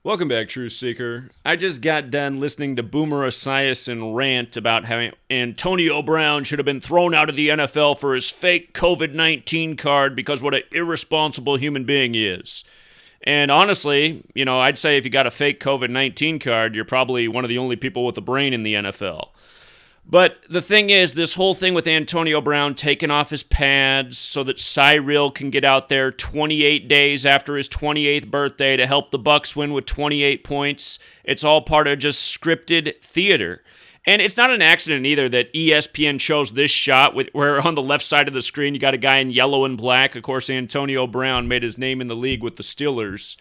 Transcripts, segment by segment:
Welcome back, Truth Seeker. I just got done listening to Boomer Esiason rant about how Antonio Brown should have been thrown out of the NFL for his fake COVID-19 card because what an irresponsible human being he is. And honestly, I'd say if you got a fake COVID-19 card, you're probably one of the only people with a brain in the NFL. But the thing is, this whole thing with Antonio Brown taking off his pads so that Cyril can get out there 28 days after his 28th birthday to help the Bucs win with 28 points, it's all part of just scripted theater. And it's not an accident either that ESPN chose this shot where on the left side of the screen you got a guy in yellow and black. Of course, Antonio Brown made his name in the league with the Steelers.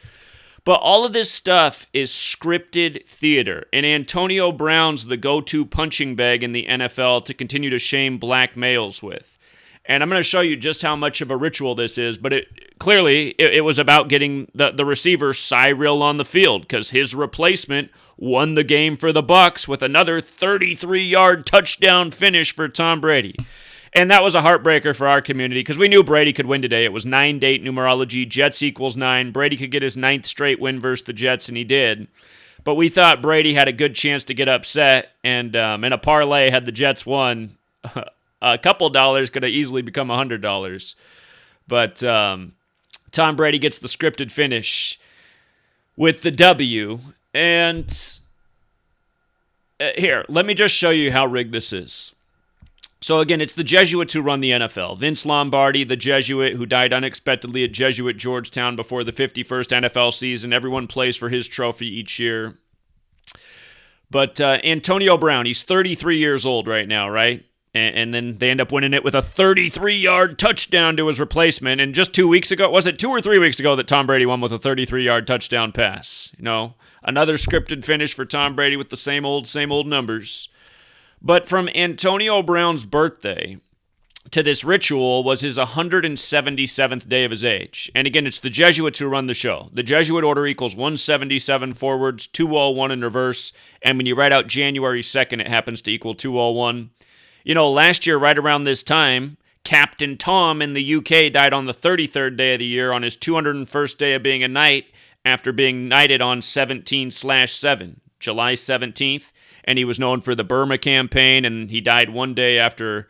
But all of this stuff is scripted theater, and Antonio Brown's the go-to punching bag in the NFL to continue to shame black males with. And I'm going to show you just how much of a ritual this is, but it was about getting the receiver Cyril on the field, because his replacement won the game for the Bucs with another 33-yard touchdown finish for Tom Brady. And that was a heartbreaker for our community because we knew Brady could win today. It was 9-date numerology. Jets equals 9. Brady could get his 9th straight win versus the Jets, and he did. But we thought Brady had a good chance to get upset, and in a parlay, had the Jets won, a couple dollars could have easily become $100. But Tom Brady gets the scripted finish with the W. And here, let me just show you how rigged this is. So again, it's the Jesuits who run the NFL. Vince Lombardi, the Jesuit who died unexpectedly at Jesuit Georgetown before the 51st NFL season. Everyone plays for his trophy each year. But Antonio Brown, he's 33 years old right now, right? And then they end up winning it with a 33-yard touchdown to his replacement. And just 2 weeks ago, was it 2 or 3 weeks ago that Tom Brady won with a 33-yard touchdown pass? Another scripted finish for Tom Brady with the same old numbers. But from Antonio Brown's birthday to this ritual was his 177th day of his age. And again, it's the Jesuits who run the show. The Jesuit order equals 177 forwards, 201 in reverse. And when you write out January 2nd, it happens to equal 201. Last year, right around this time, Captain Tom in the UK died on the 33rd day of the year on his 201st day of being a knight after being knighted on 17/7, July 17th. And he was known for the Burma campaign, and he died one day after,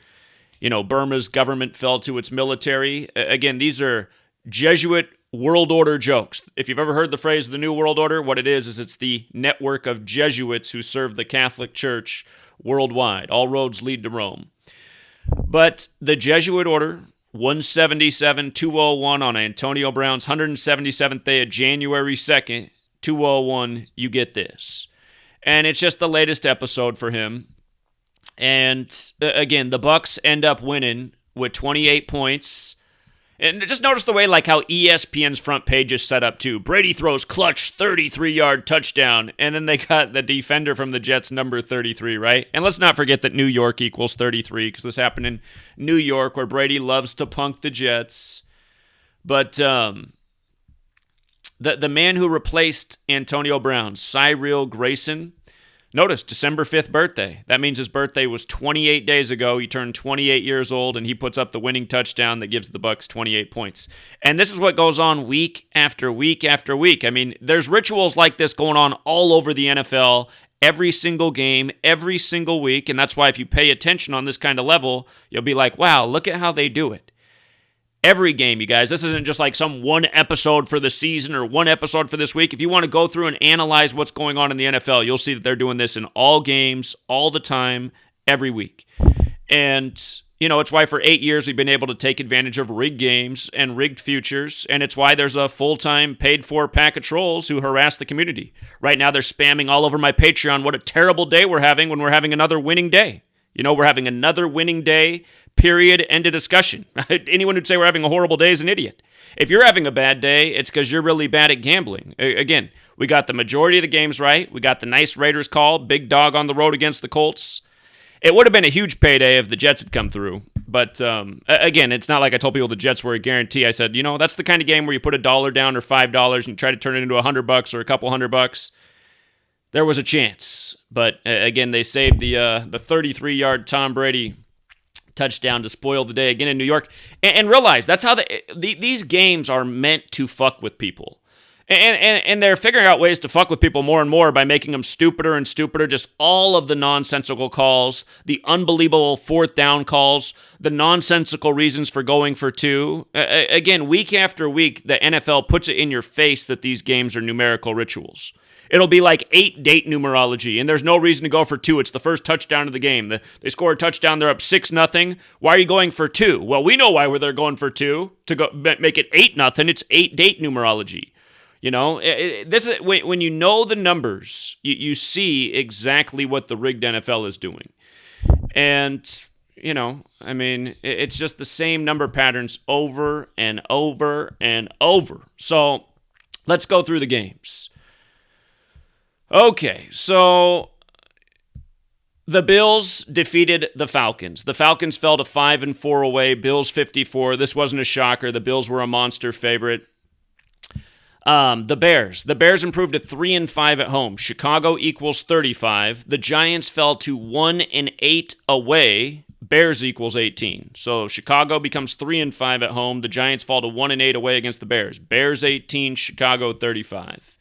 Burma's government fell to its military. Again, these are Jesuit world order jokes. If you've ever heard the phrase the New World Order, what it is it's the network of Jesuits who serve the Catholic Church worldwide. All roads lead to Rome. But the Jesuit order, 177-201 on Antonio Brown's 177th day of January 2nd, 201, you get this. And it's just the latest episode for him. And again, the Bucs end up winning with 28 points. And just notice the way how ESPN's front page is set up too. Brady throws clutch 33-yard touchdown. And then they got the defender from the Jets, number 33, right? And let's not forget that New York equals 33 because this happened in New York where Brady loves to punk the Jets. But the man who replaced Antonio Brown, Cyril Grayson, notice, December 5th birthday. That means his birthday was 28 days ago. He turned 28 years old, and he puts up the winning touchdown that gives the Bucs 28 points. And this is what goes on week after week after week. I mean, there's rituals like this going on all over the NFL, every single game, every single week. And that's why if you pay attention on this kind of level, you'll be like, wow, look at how they do it. Every game, you guys. This isn't just like some one episode for the season or one episode for this week. If you want to go through and analyze what's going on in the NFL, you'll see that they're doing this in all games, all the time, every week. And, it's why for 8 years we've been able to take advantage of rigged games and rigged futures. And it's why there's a full-time paid-for pack of trolls who harass the community. Right now they're spamming all over my Patreon what a terrible day we're having when we're having another winning day. We're having another winning day, period, end of discussion. Anyone who'd say we're having a horrible day is an idiot. If you're having a bad day, it's because you're really bad at gambling. Again, we got the majority of the games right. We got the nice Raiders call, big dog on the road against the Colts. It would have been a huge payday if the Jets had come through. But again, it's not like I told people the Jets were a guarantee. I said, that's the kind of game where you put $1 down or $5 and you try to turn it into $100 or a couple $100. There was a chance, but again, they saved the 33-yard Tom Brady touchdown to spoil the day again in New York. And realize that's how these games are meant to fuck with people. And they're figuring out ways to fuck with people more and more by making them stupider and stupider. Just all of the nonsensical calls, the unbelievable fourth down calls, the nonsensical reasons for going for two. Again, week after week, the NFL puts it in your face that these games are numerical rituals. It'll be like 8 date numerology, and there's no reason to go for 2. It's the first touchdown of the game. They score a touchdown, they're up 6-0. Why are you going for 2? Well, we know why they're going for 2, to go make it 8-0. It's 8 date numerology. You know, this is when you know the numbers, you see exactly what the rigged NFL is doing. And, you know, I mean, it's just the same number patterns over and over and over. So let's go through the games. Okay, so the Bills defeated the Falcons. The Falcons fell to 5-4 away. Bills 54. This wasn't a shocker. The Bills were a monster favorite. The Bears improved to 3-5 at home. Chicago equals 35. The Giants fell to 1-8 away. Bears equals 18. So Chicago becomes 3-5 at home. The Giants fall to 1-8 away against the Bears. Bears 18, Chicago 35.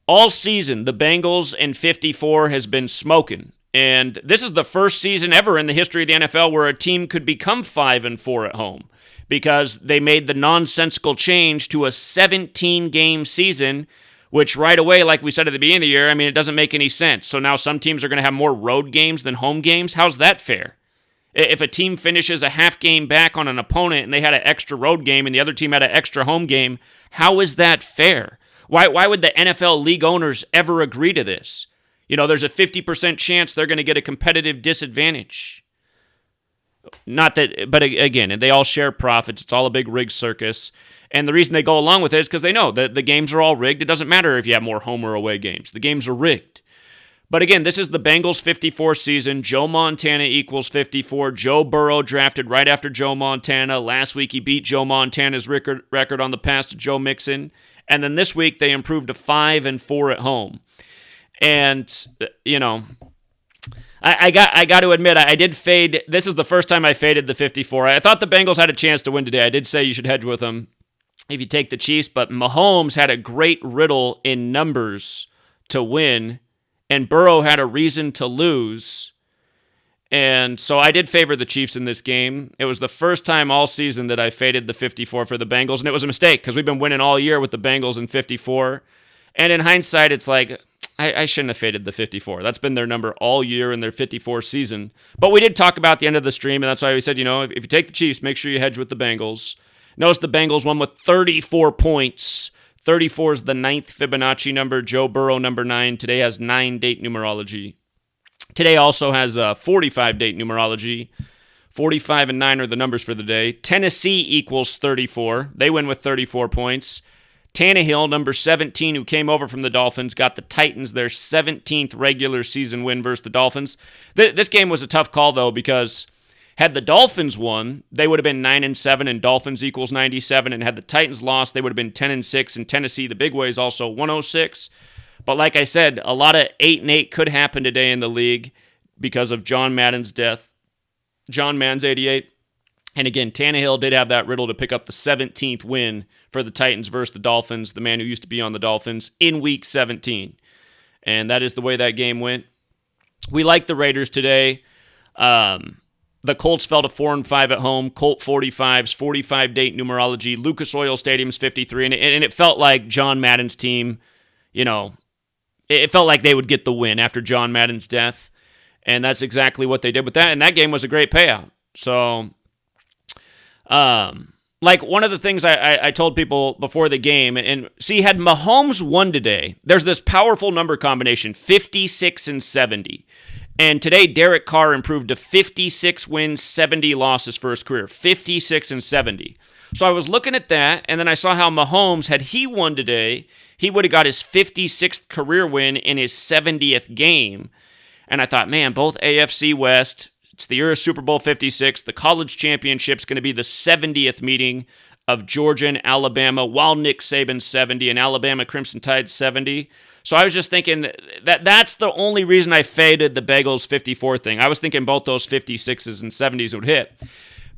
All season, the Bengals and 54 has been smoking. And this is the first season ever in the history of the NFL where a team could become 5-4 at home, because they made the nonsensical change to a 17-game season, which right away, like we said at the beginning of the year, I mean, it doesn't make any sense. So now some teams are going to have more road games than home games. How's that fair? If a team finishes a half game back on an opponent and they had an extra road game and the other team had an extra home game, how is that fair? Why would the NFL league owners ever agree to this? You know, there's a 50% chance they're going to get a competitive disadvantage. Not that, but again, they all share profits. It's all a big rigged circus. And the reason they go along with it is because they know that the games are all rigged. It doesn't matter if you have more home or away games. The games are rigged. But again, this is the Bengals 54 season. Joe Montana equals 54. Joe Burrow drafted right after Joe Montana. Last week he beat Joe Montana's record on the pass to Joe Mixon. And then this week they improved to 5-4 at home. And, you know, I got to admit, I did fade. This is the first time I faded the 54. I thought the Bengals had a chance to win today. I did say you should hedge with them if you take the Chiefs, but Mahomes had a great riddle in numbers to win, and Burrow had a reason to lose. And so I did favor the Chiefs in this game. It was the first time all season that I faded the 54 for the Bengals, and it was a mistake because we've been winning all year with the Bengals in 54. And in hindsight, it's like, I shouldn't have faded the 54. That's been their number all year in their 54 season. But we did talk about the end of the stream, and that's why we said, you know, if you take the Chiefs, make sure you hedge with the Bengals. Notice the Bengals won with 34 points. 34 is the 9th Fibonacci number. Joe Burrow, number 9. Today has 9-date numerology. Today also has 45-date numerology. 45 and 9 are the numbers for the day. Tennessee equals 34. They win with 34 points. Tannehill, number 17, who came over from the Dolphins, got the Titans their 17th regular season win versus the Dolphins. This game was a tough call, though, because had the Dolphins won, they would have been 9-7, and Dolphins equals 97. And had the Titans lost, they would have been 10-6. And Tennessee, the big way, is also 106. But like I said, a lot of 8-8 could happen today in the league because of John Madden's death. John Madden's 88. And again, Tannehill did have that riddle to pick up the 17th win for the Titans versus the Dolphins, the man who used to be on the Dolphins, in Week 17. And that is the way that game went. We like the Raiders today. The Colts fell to 4-5 at home. Colt 45s, 45-date numerology. Lucas Oil Stadium's 53. And it felt like John Madden's team, you know, it felt like they would get the win after John Madden's death. And that's exactly what they did with that. And that game was a great payout. So, like one of the things I told people before the game, and see, had Mahomes won today, there's this powerful number combination, 56 and 70. And today, Derek Carr improved to 56 wins, 70 losses for his career, 56 and 70. So I was looking at that, and then I saw how Mahomes, had he won today, he would have got his 56th career win in his 70th game. And I thought, man, both AFC West, it's the year of Super Bowl 56. The college championship's going to be the 70th meeting of Georgia and Alabama, while Nick Saban's 70 and Alabama Crimson Tide's 70. So I was just thinking that's the only reason I faded the Bengals 54 thing. I was thinking both those 56s and 70s would hit.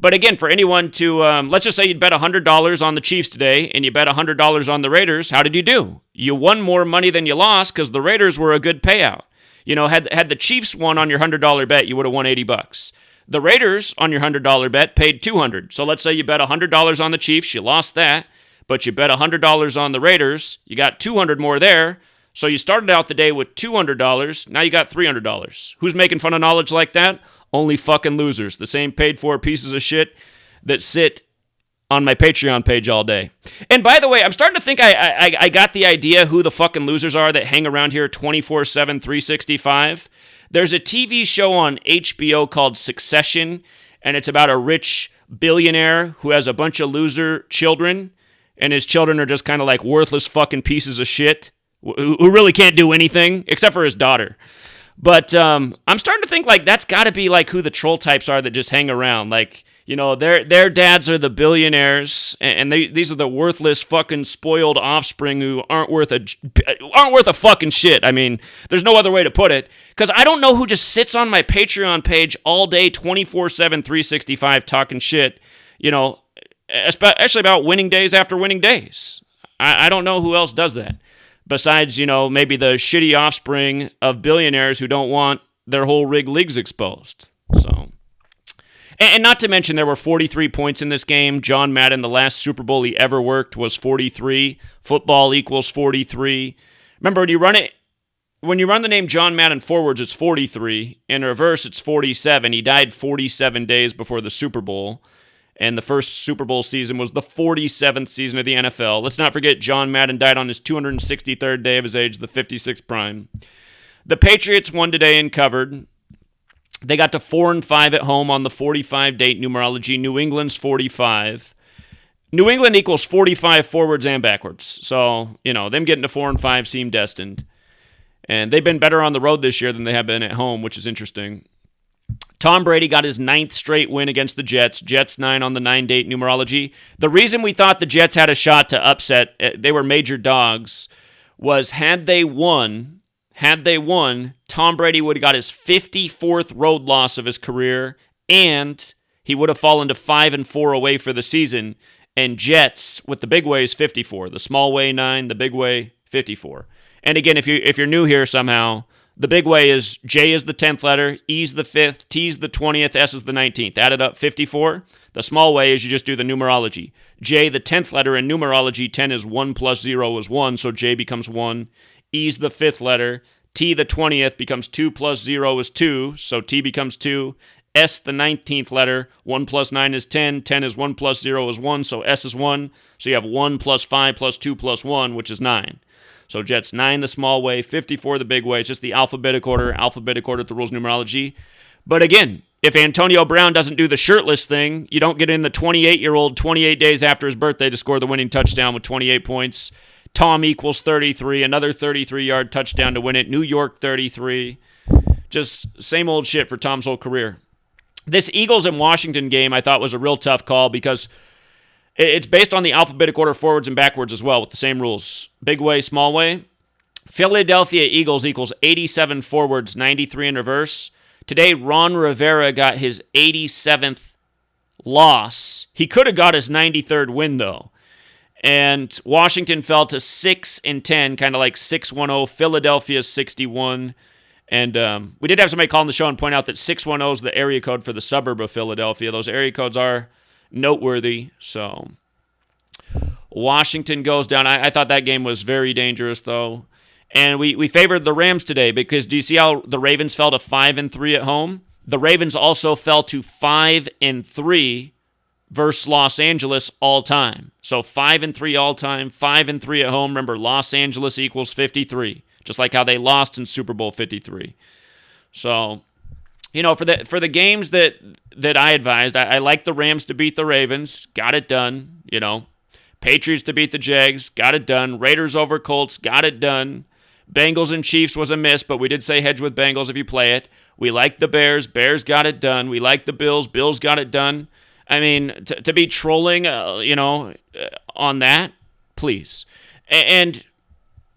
But again, for anyone to, let's just say you bet $100 on the Chiefs today and you bet $100 on the Raiders, how did you do? You won more money than you lost because the Raiders were a good payout. You know, had the Chiefs won on your $100 bet, you would have won $80. The Raiders on your $100 bet paid $200. So let's say you bet $100 on the Chiefs, you lost that, but you bet $100 on the Raiders, you got $200 more there. So you started out the day with $200, now you got $300. Who's making fun of knowledge like that? Only fucking losers. The same paid-for pieces of shit that sit on my Patreon page all day. And by the way, I'm starting to think I got the idea who the fucking losers are that hang around here 24/7, 365. There's a TV show on HBO called Succession, and it's about a rich billionaire who has a bunch of loser children, and his children are just kind of like worthless fucking pieces of shit who really can't do anything except for his daughter. But I'm starting to think like that's got to be like who the troll types are that just hang around. Like, you know, their dads are the billionaires, and these are the worthless fucking spoiled offspring who aren't worth a fucking shit. I mean, there's no other way to put it. Because I don't know who just sits on my Patreon page all day, 24/7, 365, talking shit. You know, especially about winning days after winning days. I don't know who else does that. Besides, you know, maybe the shitty offspring of billionaires who don't want their whole leagues exposed. So, and not to mention there were 43 points in this game. John Madden, the last Super Bowl he ever worked was 43. Football equals 43. Remember, when you run the name John Madden forwards, it's 43. In reverse, it's 47. He died 47 days before the Super Bowl. And the first Super Bowl season was the 47th season of the NFL. Let's not forget John Madden died on his 263rd day of his age, the 56th prime. The Patriots won today and covered. They got to 4-5 at home on the 45-date numerology. New England's 45. New England equals 45 forwards and backwards. So, you know, them getting to 4-5 seem destined. And they've been better on the road this year than they have been at home, which is interesting. Tom Brady got his 9th straight win against the Jets. Jets 9 on the 9-date numerology. The reason we thought the Jets had a shot to upset, they were major dogs, was had they won, Tom Brady would have got his 54th road loss of his career, and he would have fallen to 5-4 away for the season. And Jets, with the big way, is 54. The small way, 9. The big way, 54. And again, if you're new here somehow, the big way is J is the 10th letter, E's the 5th, T's the 20th, S is the 19th. Added up, 54. The small way is you just do the numerology. J, the 10th letter in numerology, 10 is 1 plus 0 is 1, so J becomes 1. E's the 5th letter. T, the 20th, becomes 2 plus 0 is 2, so T becomes 2. S, the 19th letter, 1 plus 9 is 10. 10 is 1 plus 0 is 1, so S is 1. So you have 1 plus 5 plus 2 plus 1, which is 9. So Jets 9 the small way, 54 the big way. It's just the alphabetic order at the rules numerology. But again, if Antonio Brown doesn't do the shirtless thing, you don't get in the 28-year-old 28 days after his birthday to score the winning touchdown with 28 points. Tom equals 33, another 33-yard touchdown to win it. New York 33. Just same old shit for Tom's whole career. This Eagles and Washington game I thought was a real tough call because it's based on the alphabetic order forwards and backwards as well with the same rules. Big way, small way. Philadelphia Eagles equals 87 forwards, 93 in reverse. Today, Ron Rivera got his 87th loss. He could have got his 93rd win, though. And Washington fell to 6-10, kind of like 6-10. Philadelphia 61. And we did have somebody call on the show and point out that 610 is the area code for the suburb of Philadelphia. Those area codes are noteworthy. So Washington goes down. I thought that game was very dangerous, though. And we favored the Rams today because do you see how the Ravens fell to 5-3 at home? The Ravens also fell to 5-3 versus Los Angeles all time. So 5-3 all time, 5-3 at home. Remember, Los Angeles equals 53, just like how they lost in Super Bowl 53. So, you know, for the games that I advised, I like the Rams to beat the Ravens. Got it done. You know, Patriots to beat the Jags. Got it done. Raiders over Colts. Got it done. Bengals and Chiefs was a miss, but we did say hedge with Bengals if you play it. We like the Bears. Bears got it done. We like the Bills. Bills got it done. I mean, to be trolling, on that, please. And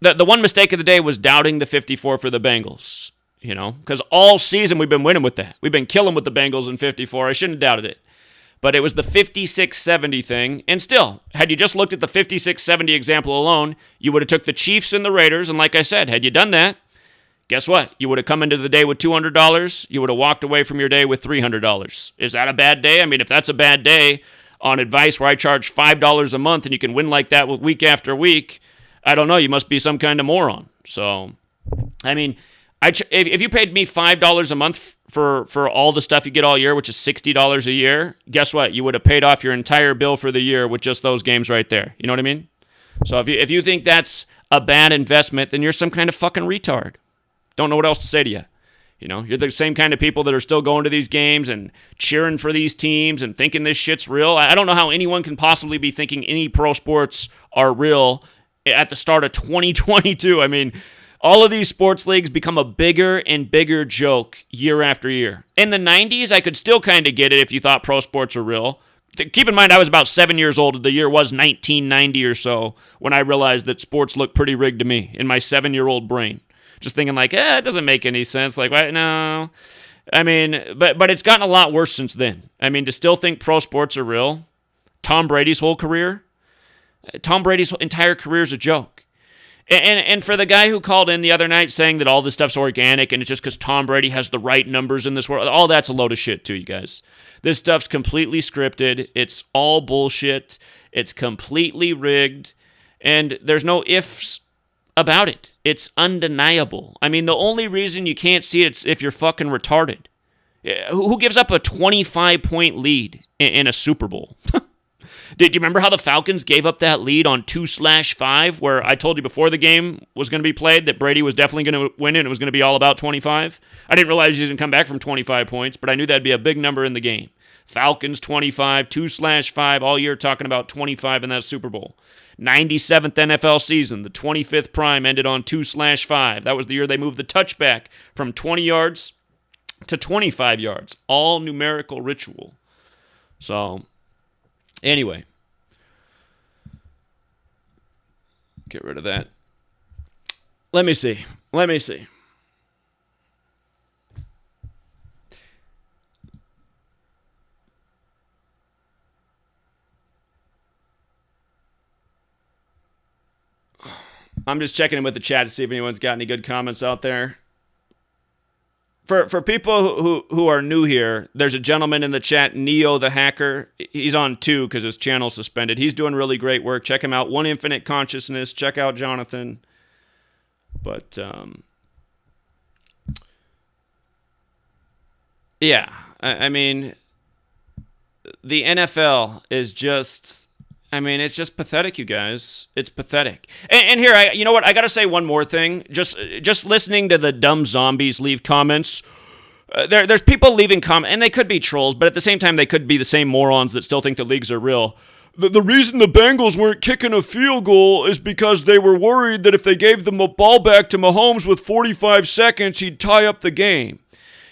the one mistake of the day was doubting the 54 for the Bengals. You know, because all season we've been winning with that. We've been killing with the Bengals in 54. I shouldn't have doubted it. but it was the 56-70 thing. And still, had you just looked at the 56-70 example alone, you would have took the Chiefs and the Raiders. And like I said, had you done that, guess what? You would have come into the day with $200. You would have walked away from your day with $300. Is that a bad day? I mean, if that's a bad day on advice where I charge $5 a month and you can win like that week after week, I don't know. You must be some kind of moron. So, I mean, if you paid me $5 a month for all the stuff you get all year, which is $60 a year, guess what? You would have paid off your entire bill for the year with just those games right there. You know what I mean? So if you think that's a bad investment, then you're some kind of fucking retard. Don't know what else to say to you. You know, you're the same kind of people that are still going to these games and cheering for these teams and thinking this shit's real. I don't know how anyone can possibly be thinking any pro sports are real at the start of 2022. I mean, all of these sports leagues become a bigger and bigger joke year after year. In the 90s, I could still kind of get it if you thought pro sports are real. Keep in mind, I was about 7 years old. The year was 1990 or so when I realized that sports looked pretty rigged to me in my 7-year-old brain. Just thinking like, it doesn't make any sense. Like, what? No. I mean, but it's gotten a lot worse since then. I mean, to still think pro sports are real, Tom Brady's whole career, Tom Brady's entire career is a joke. And for the guy who called in the other night saying that all this stuff's organic and it's just because Tom Brady has the right numbers in this world, all that's a load of shit too, you guys. This stuff's completely scripted. It's all bullshit. It's completely rigged. And there's no ifs about it. It's undeniable. I mean, the only reason you can't see it is if you're fucking retarded. Who gives up a 25-point lead in a Super Bowl? Did you remember how the Falcons gave up that lead on 2/5, where I told you before the game was going to be played that Brady was definitely going to win it and it was going to be all about 25? I didn't realize he was going to come back from 25 points, but I knew that'd be a big number in the game. Falcons 25, 2/5, all year talking about 25 in that Super Bowl. 97th NFL season, the 25th prime ended on 2/5. That was the year they moved the touchback from 20 yards to 25 yards. All numerical ritual. So, anyway. Get rid of that. Let me see. I'm just checking in with the chat to see if anyone's got any good comments out there. For people who are new here, there's a gentleman in the chat, Neo the Hacker. He's on 2 because his channel's suspended. He's doing really great work. Check him out. One Infinite Consciousness. Check out Jonathan. But, yeah. I mean, the NFL is just... I mean, it's just pathetic, you guys. It's pathetic. And here, you know what? I got to say one more thing. Just listening to the dumb zombies leave comments. There's people leaving comments, and they could be trolls, but at the same time, they could be the same morons that still think the leagues are real. The reason the Bengals weren't kicking a field goal is because they were worried that if they gave the ball back to Mahomes with 45 seconds, he'd tie up the game.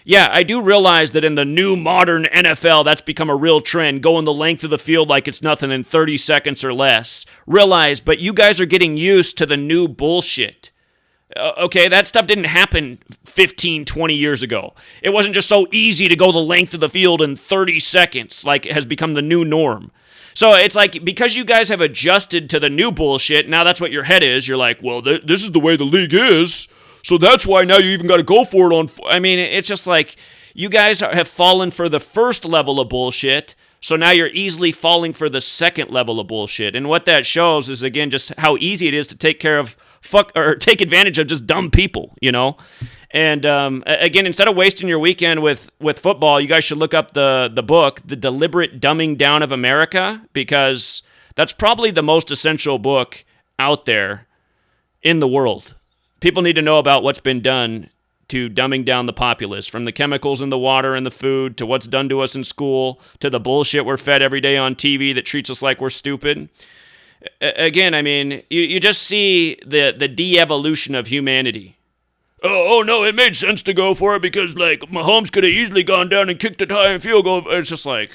Yeah, I do realize that in the new modern NFL, that's become a real trend, going the length of the field like it's nothing in 30 seconds or less. Realize, but you guys are getting used to the new bullshit. Okay, that stuff didn't happen 15, 20 years ago. It wasn't just so easy to go the length of the field in 30 seconds like it has become the new norm. So it's like, because you guys have adjusted to the new bullshit, now that's what your head is. You're like, well, this is the way the league is. So that's why now you even got to go for it on... I mean, it's just like you guys have fallen for the first level of bullshit, so now you're easily falling for the second level of bullshit. And what that shows is, again, just how easy it is to take advantage of just dumb people, you know? And again, instead of wasting your weekend with football, you guys should look up the book, The Deliberate Dumbing Down of America, because that's probably the most essential book out there in the world. People need to know about what's been done to dumbing down the populace, from the chemicals in the water and the food, to what's done to us in school, to the bullshit we're fed every day on TV that treats us like we're stupid. Again, I mean, you just see the de-evolution of humanity. Oh, no, it made sense to go for it because, like, Mahomes could have easily gone down and kicked it high and field goal. It's just like,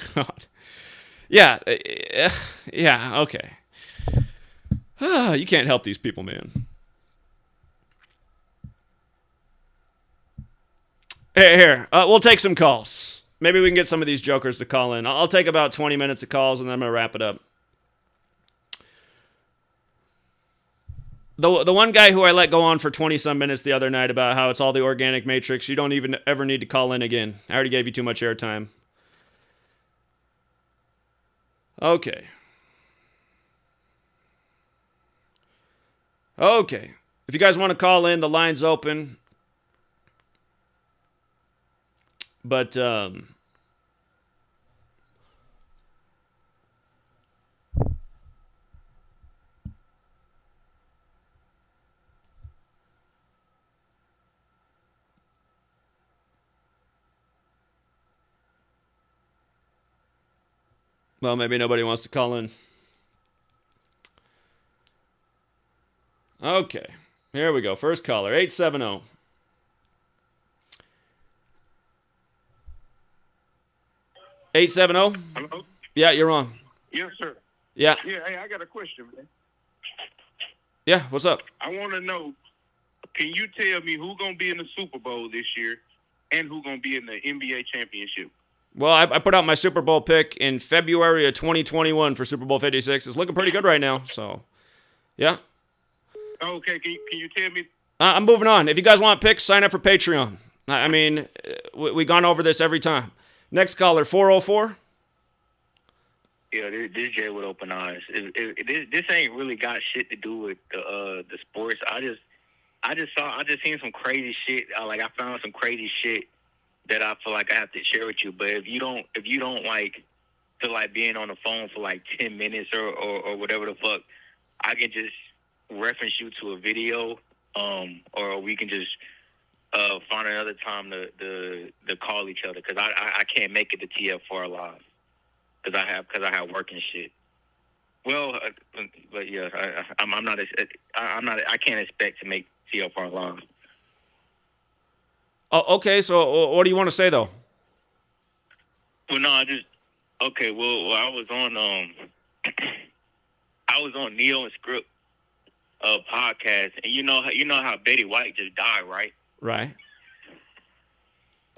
yeah, okay. You can't help these people, man. Here, we'll take some calls. Maybe we can get some of these jokers to call in. I'll take about 20 minutes of calls, and then I'm going to wrap it up. The one guy who I let go on for 20-some minutes the other night about how it's all the organic matrix, you don't even ever need to call in again. I already gave you too much airtime. Okay. If you guys want to call in, the line's open. But, well, maybe nobody wants to call in. Okay, here we go. First caller, 870. Hello? Yeah, you're on. Yes, sir. Yeah. Yeah, hey, I got a question, man. Yeah, what's up? I want to know, can you tell me who's going to be in the Super Bowl this year and who's going to be in the NBA championship? Well, I put out my Super Bowl pick in February of 2021 for Super Bowl 56. It's looking pretty good right now, so, yeah. Okay, can you tell me? I'm moving on. If you guys want picks, sign up for Patreon. I mean, we've gone over this every time. Next caller, 404. Yeah, this Jay with open eyes. This ain't really got shit to do with the sports. I just seen some crazy shit. I found some crazy shit that I feel like I have to share with you. But if you don't like feel like being on the phone for like 10 minutes or whatever the fuck, I can just reference you to a video, or we can just find another time to call each other, because I can't make it to TF4 live because I have work and shit. Well, but yeah, I can't expect to make TF4 live. Oh, okay. So what do you want to say though? Well, no, okay. Well, I was on Neo and Script podcast, and you know how Betty White just died, right? Right.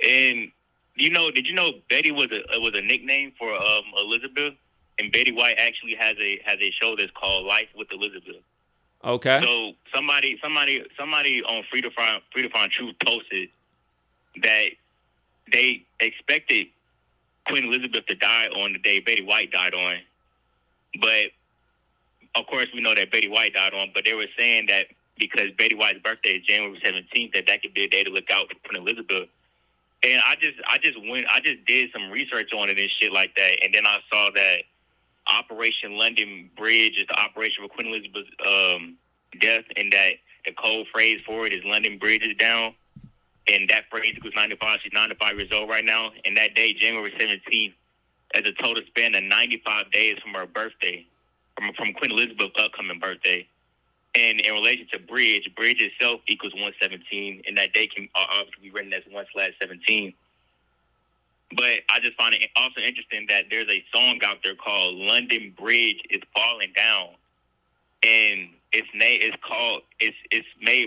And did you know Betty was a nickname for Elizabeth, and Betty White actually has a show that's called Life with Elizabeth. Okay. So somebody on Free to Find Truth posted that they expected Queen Elizabeth to die on the day Betty White died on, but of course we know that Betty White died on. But they were saying that because Betty White's birthday is January 17th, that could be a day to look out for Queen Elizabeth. And I just did some research on it and shit like that, and then I saw that Operation London Bridge is the operation for Queen Elizabeth's death, and that the code phrase for it is London Bridge is down, and that phrase equals 95. She's 95 years old right now, and that day, January 17th, as a total span of 95 days from her birthday, from Queen Elizabeth's upcoming birthday. And in relation to Bridge itself equals 117, and that day can obviously be written as 1/17. But I just find it also interesting that there's a song out there called "London Bridge is Falling Down," and it's made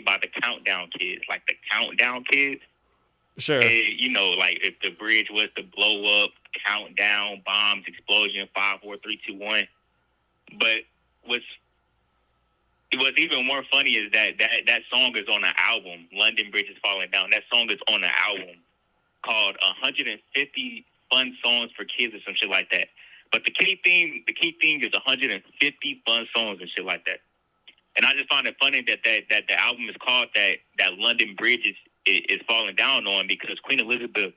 by the Countdown Kids, like the Countdown Kids. Sure. And, like if the bridge was to blow up, countdown, bombs, explosion, 5, 4, 3, 2, 1. But what's even more funny is that song is on an album, London Bridge is Falling Down. That song is on an album called 150 Fun Songs for Kids or some shit like that. But the key thing is 150 fun songs and shit like that. And I just find it funny that the album is called that London Bridge is falling down on, because Queen Elizabeth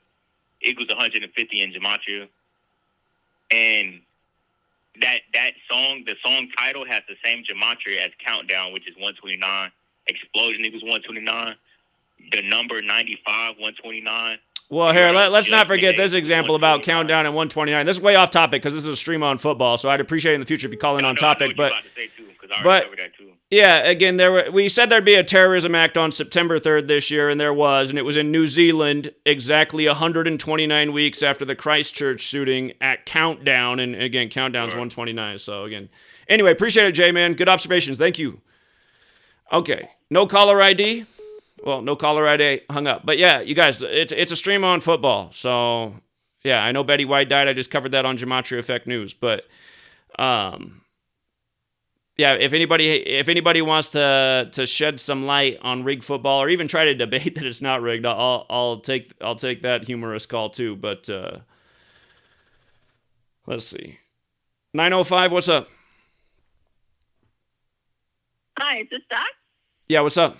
equals 150 in Gematria. And that song, the song title has the same Gematria as Countdown, which is 129. Explosion equals 129. The number 95, 129. Well, here, let's not forget this example about Countdown and 129. This is way off topic because this is a stream on football, so I'd appreciate in the future if you call in on topic. But yeah, again, we said there'd be a terrorism act on September 3rd this year, and there was, and it was in New Zealand exactly 129 weeks after the Christchurch shooting at Countdown, and again, Countdown's 129. So again, anyway, appreciate it, Jay, man. Good observations. Thank you. Okay, no caller ID. Well, no caller ID hung up. But yeah, you guys, it's a stream on football. So Yeah, I know Betty White died. I just covered that on GematriaEffectNews. But yeah, if anybody wants to shed some light on rigged football or even try to debate that it's not rigged, I'll take that humorous call too. But let's see. 905, what's up? Hi, is this Doc? Yeah, what's up?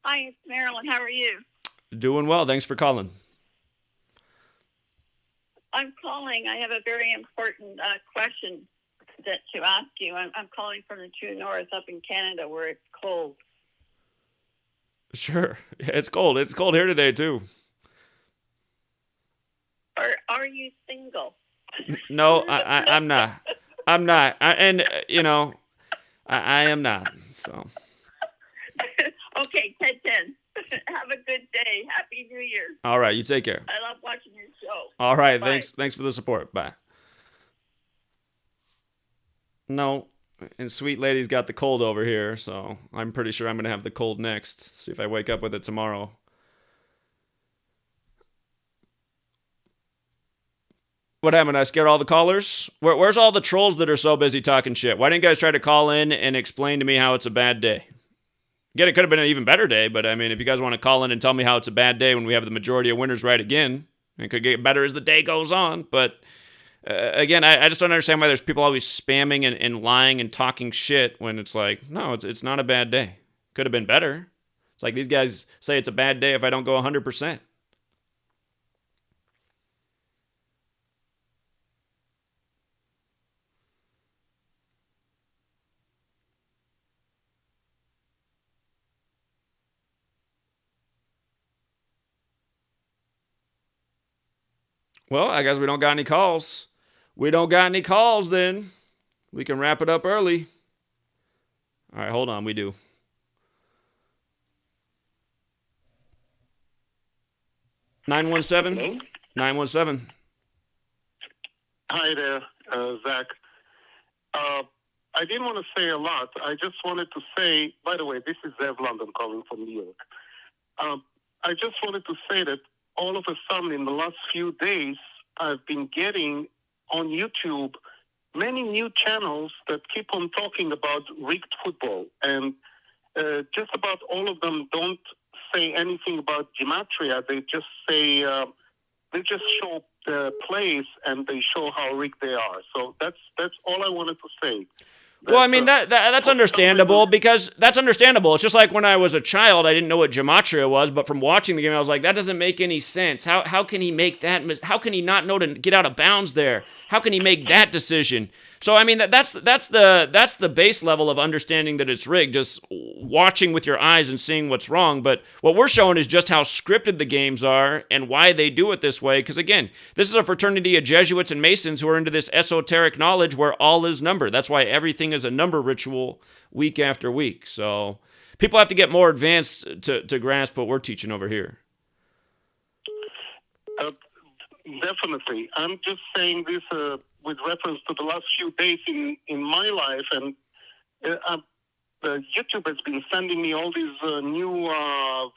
Hi, it's Marilyn. How are you? Doing well. Thanks for calling. I'm calling. I have a very important question to ask you. I'm calling from the true north up in Canada where it's cold. Sure. Yeah, it's cold. It's cold here today too. Are you single? No, I'm not. I'm not. I am not. So. Okay, 10-10. Have a good day. Happy New Year. All right, you take care. I love watching your show. All right, Bye. thanks for the support. Bye. No, and sweet lady's got the cold over here, so I'm pretty sure I'm going to have the cold next. See if I wake up with it tomorrow. What happened? I scared all the callers? Where's all the trolls that are so busy talking shit? Why didn't you guys try to call in and explain to me how it's a bad day? Again, it could have been an even better day, but I mean, if you guys want to call in and tell me how it's a bad day when we have the majority of winners right again, it could get better as the day goes on. But again, I just don't understand why there's people always spamming and lying and talking shit when it's like, no, it's not a bad day. Could have been better. It's like these guys say it's a bad day if I don't go 100%. Well, I guess we don't got any calls. We don't got any calls then. We can wrap it up early. All right, hold on. We do. 917? 917. Hi there, Zach. I didn't want to say a lot. I just wanted to say, by the way, this is Zev London calling from New York. I just wanted to say that all of a sudden in the last few days, I've been getting on YouTube many new channels that keep on talking about rigged football. And just about all of them don't say anything about Gematria. They just say, they just show the plays and they show how rigged they are. So that's all I wanted to say. Well, I mean, that's understandable because that's understandable. It's just like when I was a child, I didn't know what Gematria was, but from watching the game, I was like, that doesn't make any sense. How can he make that? How can he not know to get out of bounds there? How can he make that decision? So, I mean, that's the base level of understanding that it's rigged, just watching with your eyes and seeing what's wrong. But what we're showing is just how scripted the games are and why they do it this way. Because, again, this is a fraternity of Jesuits and Masons who are into this esoteric knowledge where all is number. That's why everything is a number ritual week after week. So people have to get more advanced to grasp what we're teaching over here. Definitely. I'm just saying this with reference to the last few days in my life, and YouTube has been sending me all these new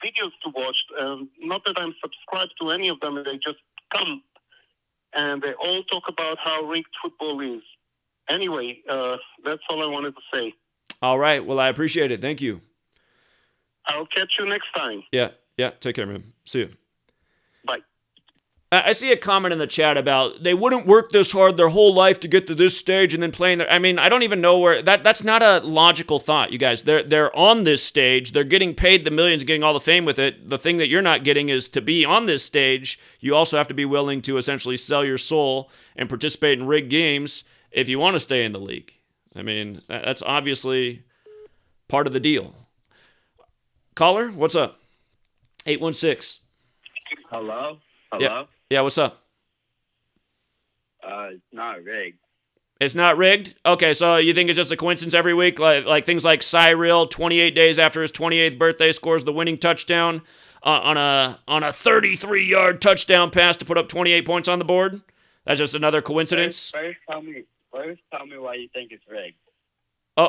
videos to watch. Not that I'm subscribed to any of them, they just come, and they all talk about how rigged football is. Anyway, that's all I wanted to say. All right. Well, I appreciate it. Thank you. I'll catch you next time. Yeah. Take care, man. See you. Bye. I see a comment in the chat about they wouldn't work this hard their whole life to get to this stage and then playing I mean, I don't even know where that's not a logical thought, you guys. They're on this stage. They're getting paid the millions, getting all the fame with it. The thing that you're not getting is to be on this stage, you also have to be willing to essentially sell your soul and participate in rigged games if you want to stay in the league. I mean, that's obviously part of the deal. Caller, what's up? 816. Hello? Yeah, what's up? It's not rigged. It's not rigged? Okay, so you think it's just a coincidence every week? Like things like Cyril, 28 days after his 28th birthday, scores the winning touchdown on a 33-yard touchdown pass to put up 28 points on the board? That's just another coincidence? First tell me why you think it's rigged.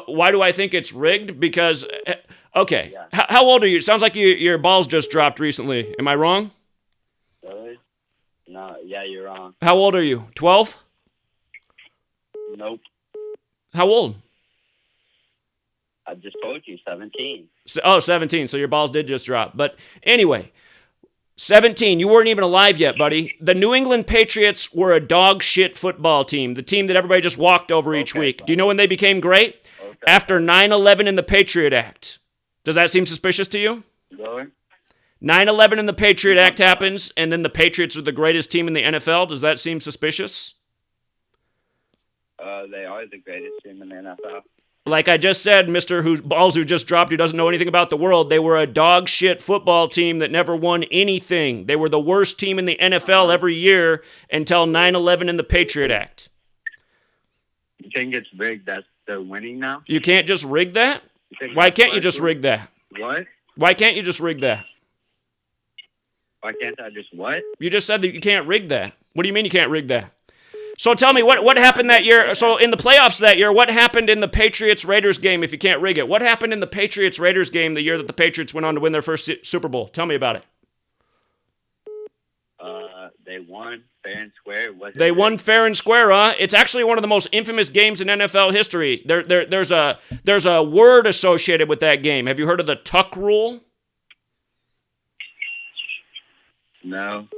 Why do I think it's rigged? Because, okay, Yeah. How old are you? It sounds like your balls just dropped recently. Am I wrong? No, yeah, you're wrong. How old are you? 12? Nope. How old? I just told you, 17. 17. So your balls did just drop. But anyway, 17. You weren't even alive yet, buddy. The New England Patriots were a dog shit football team, the team that everybody just walked over each week. Fine. Do you know when they became great? Okay. After 9/11 and the Patriot Act. Does that seem suspicious to you? Really? 9/11 and the Patriot Act happens, and then the Patriots are the greatest team in the NFL. Does that seem suspicious? They are the greatest team in the NFL. Like I just said, Mr. Who just dropped, who doesn't know anything about the world, they were a dog shit football team that never won anything. They were the worst team in the NFL every year until 9/11 and the Patriot Act. You think it's rigged that they're winning now? You can't just rig that? Why can't you just rig that? What? Why can't you just rig that? Why can't I just what? You just said that you can't rig that. What do you mean you can't rig that? So tell me, what happened that year? So in the playoffs that year, what happened in the Patriots-Raiders game if you can't rig it? What happened in the Patriots-Raiders game the year that the Patriots went on to win their first Super Bowl? Tell me about it. They won fair and square. They won fair and square, huh? It's actually one of the most infamous games in NFL history. There's a word associated with that game. Have you heard of the tuck rule? No.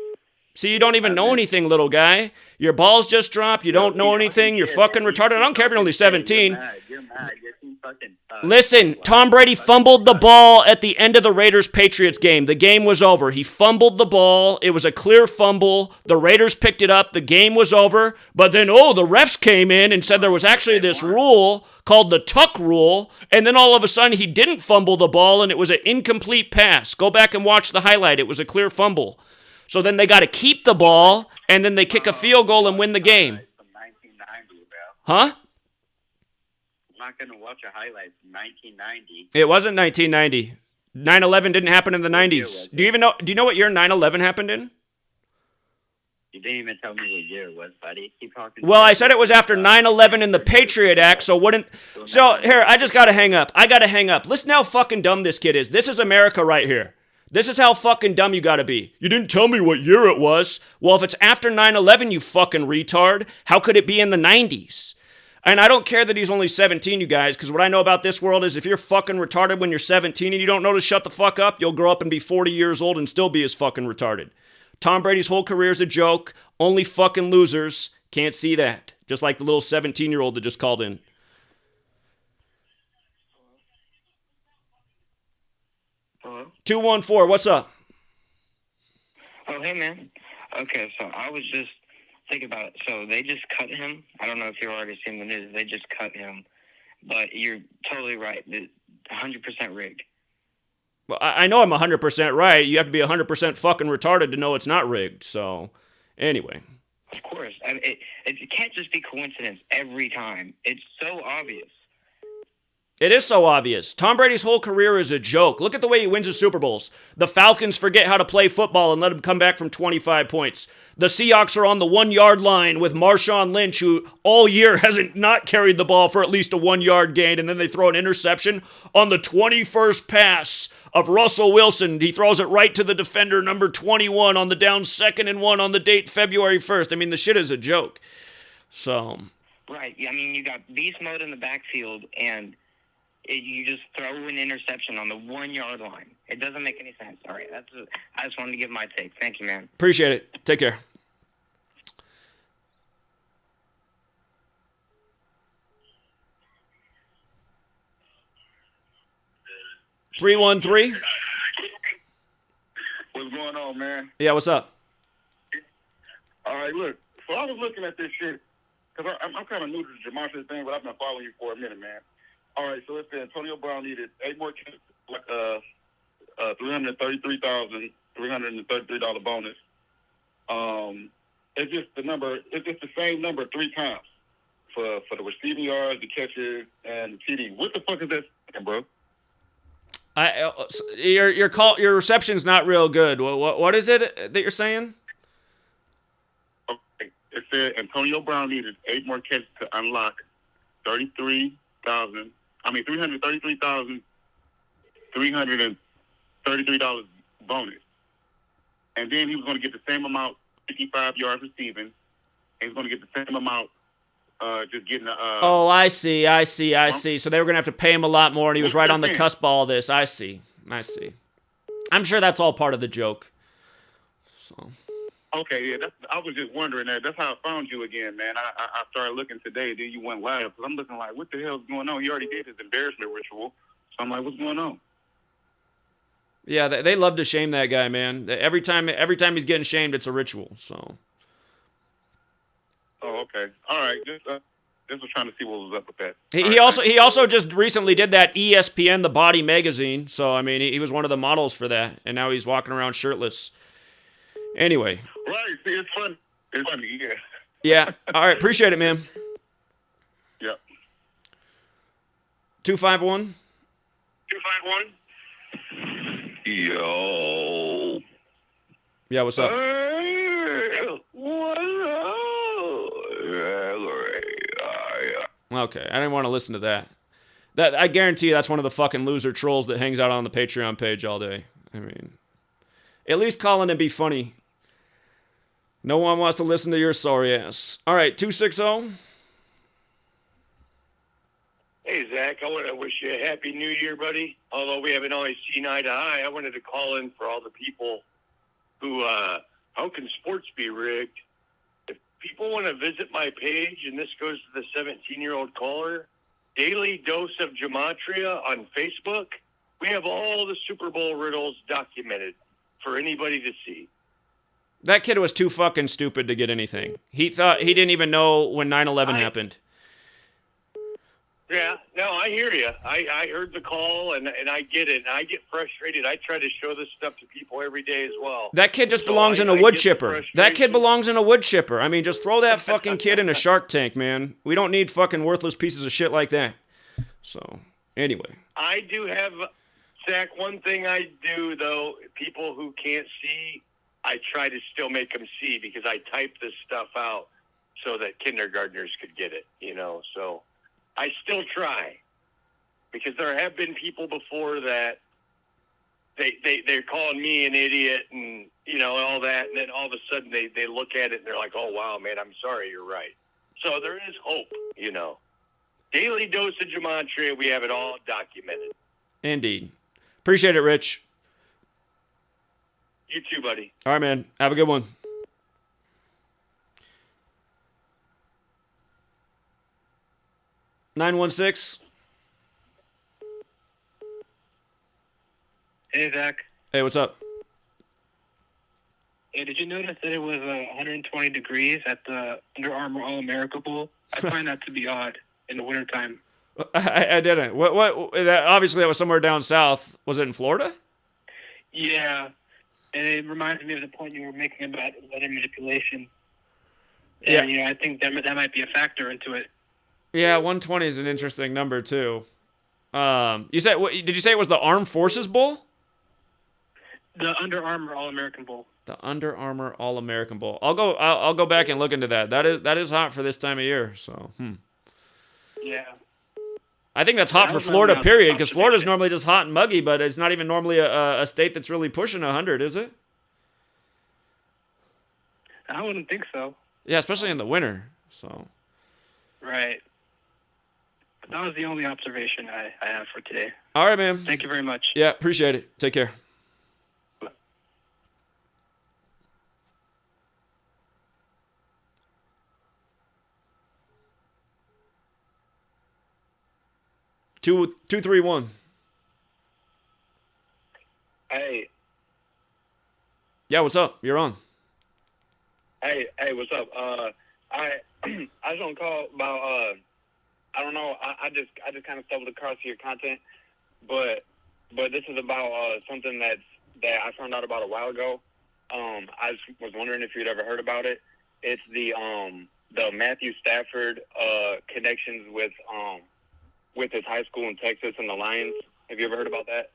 See, you don't even know anything, little guy. Your balls just dropped. You don't know anything. You're fucking retarded. I don't care if you're only 17. You're mad. You're too fucking tough. Listen, Tom Brady fumbled the ball at the end of the Raiders-Patriots game. The game was over. He fumbled the ball. It was a clear fumble. The Raiders picked it up. The game was over. But then, the refs came in and said there was actually this rule called the tuck rule. And then all of a sudden, he didn't fumble the ball, and it was an incomplete pass. Go back and watch the highlight. It was a clear fumble. So then they got to keep the ball, and then they kick a field goal and win the game. From 1990, bro. Huh? I'm not gonna watch a highlight from 1990. It wasn't 1990. 9/11 didn't happen in the 90s. Do you know what year 9/11 happened in? You didn't even tell me what year it was, buddy. Keep talking. Well, I said it was after 9/11 and the Patriot Act, so here, I just got to hang up. I got to hang up. Listen how fucking dumb this kid is. This is America right here. This is how fucking dumb you gotta be. You didn't tell me what year it was. Well, if it's after 9/11, you fucking retard, how could it be in the 90s? And I don't care that he's only 17, you guys, because what I know about this world is if you're fucking retarded when you're 17 and you don't know to shut the fuck up, you'll grow up and be 40 years old and still be as fucking retarded. Tom Brady's whole career is a joke. Only fucking losers can't see that. Just like the little 17-year-old that just called in. Hello? 214, what's up? Oh, hey, man. Okay, so I was just thinking about it. So they just cut him. I don't know if you've already seen the news. They just cut him. But you're totally right. 100% rigged. Well, I know I'm 100% right. You have to be 100% fucking retarded to know it's not rigged. So, anyway. Of course. I mean, it can't just be coincidence every time. It's so obvious. It is so obvious. Tom Brady's whole career is a joke. Look at the way he wins his Super Bowls. The Falcons forget how to play football and let him come back from 25 points. The Seahawks are on the 1-yard line with Marshawn Lynch, who all year hasn't not carried the ball for at least a 1-yard gain, and then they throw an interception on the 21st pass of Russell Wilson. He throws it right to the defender, number 21, on the down 2nd and 1 on the date February 1st. I mean, the shit is a joke. So. Right. I mean, you got beast mode in the backfield, and you just throw an interception on the 1-yard line. It doesn't make any sense. All right, I just wanted to give my take. Thank you, man. Appreciate it. Take care. (313) What's going on, man? Yeah, what's up? All right, look. So I was looking at this shit because I'm kind of new to the Gematria thing, but I've been following you for a minute, man. All right, so it said Antonio Brown needed 8 more kids, like $333,333 bonus. It's just the number. It's just the same number 3 times for the receiving yards, the catches, and the TD. What the fuck is that, bro? Your reception's not real good. What is it that you're saying? Okay, it said Antonio Brown needed 8 more catches to unlock $333,333 bonus, and then he was going to get the same amount 55 yards receiving, and he's going to get the same amount just getting a... oh, I see. So they were going to have to pay him a lot more, and he was right on the cusp of all this. I see. I'm sure that's all part of the joke. So. Okay, yeah, I was just wondering that. That's how I found you again, man. I started looking today, then you went live, because I'm looking like, what the hell's going on? He already did his embarrassment ritual, so I'm like, what's going on? Yeah, they love to shame that guy, man. Every time he's getting shamed, it's a ritual, so... Oh, okay. All right. Just was trying to see what was up with that. He also just recently did that ESPN The Body magazine. So I mean, he was one of the models for that, and now he's walking around shirtless. Anyway. Right. See, it's fun. It's funny. Yeah. Yeah. All right. Appreciate it, man. Yep. 251. 251. Yo. Yeah. What's up? Okay, I didn't want to listen to that. I guarantee you that's one of the fucking loser trolls that hangs out on the Patreon page all day. I mean, at least call in and be funny. No one wants to listen to your sorry ass. All right, 260. Hey, Zach, I want to wish you a happy new year, buddy. Although we haven't always seen eye to eye, I wanted to call in for all the people who, how can sports be rigged? If people want to visit my page, and this goes to the 17-year-old caller, Daily Dose of Gematria on Facebook, we have all the Super Bowl riddles documented for anybody to see. That kid was too fucking stupid to get anything. He thought he didn't even know when 9/11 happened. Yeah, no, I hear you. I heard the call, and I get it. And I get frustrated. I try to show this stuff to people every day as well. That kid just belongs in a wood chipper. That kid belongs in a wood chipper. I mean, just throw that fucking kid in a Shark Tank, man. We don't need fucking worthless pieces of shit like that. So, anyway. I do have, Zach, one thing I do, though, people who can't see, I try to still make them see because I type this stuff out so that kindergartners could get it, you know, so... I still try because there have been people before that they're calling me an idiot and, you know, all that. And then all of a sudden they look at it and they're like, oh, wow, man, I'm sorry. You're right. So there is hope, you know. Daily Dose of Gematria. We have it all documented. Indeed. Appreciate it, Rich. You too, buddy. All right, man. Have a good one. (916) Hey, Zach. Hey, what's up? Hey, did you notice that it was 120 degrees at the Under Armour All-America Bowl? I find that to be odd in the wintertime. I didn't. What? Obviously, that was somewhere down south. Was it in Florida? Yeah, and it reminds me of the point you were making about weather manipulation. And, yeah. You know, I think that might be a factor into it. Yeah, 120 is an interesting number too. You said? Did you say it was the Armed Forces Bowl? The Under Armour All-American Bowl. The Under Armour All-American Bowl. I'll go back and look into that. That is hot for this time of year. So, Yeah. I think that's hot for Florida, period, because Florida's normally just hot and muggy, but it's not even normally a state that's really pushing 100, is it? I wouldn't think so. Yeah, especially in the winter. So. Right. That was the only observation I have for today. All right, man. Thank you very much. Yeah, appreciate it. Take care. Two, 231. Hey. Yeah, what's up? You're on. Hey, what's up? I just want to call about I don't know. I just kind of stumbled across your content, but this is about something that I found out about a while ago. I just was wondering if you'd ever heard about it. It's the Matthew Stafford connections with his high school in Texas and the Lions. Have you ever heard about that?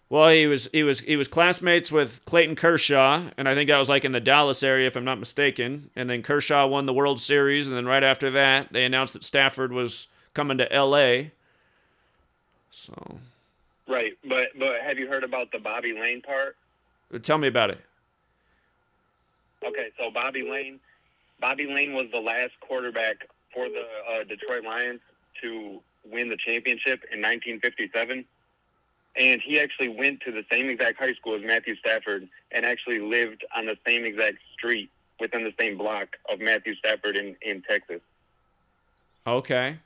Well, he was classmates with Clayton Kershaw, and I think that was like in the Dallas area, if I'm not mistaken. And then Kershaw won the World Series, and then right after that, they announced that Stafford was coming to L.A. So. Right, but have you heard about the Bobby Lane part? Tell me about it. Okay, so Bobby Lane was the last quarterback for the Detroit Lions to win the championship in 1957. And he actually went to the same exact high school as Matthew Stafford and actually lived on the same exact street within the same block of Matthew Stafford in Texas. Okay.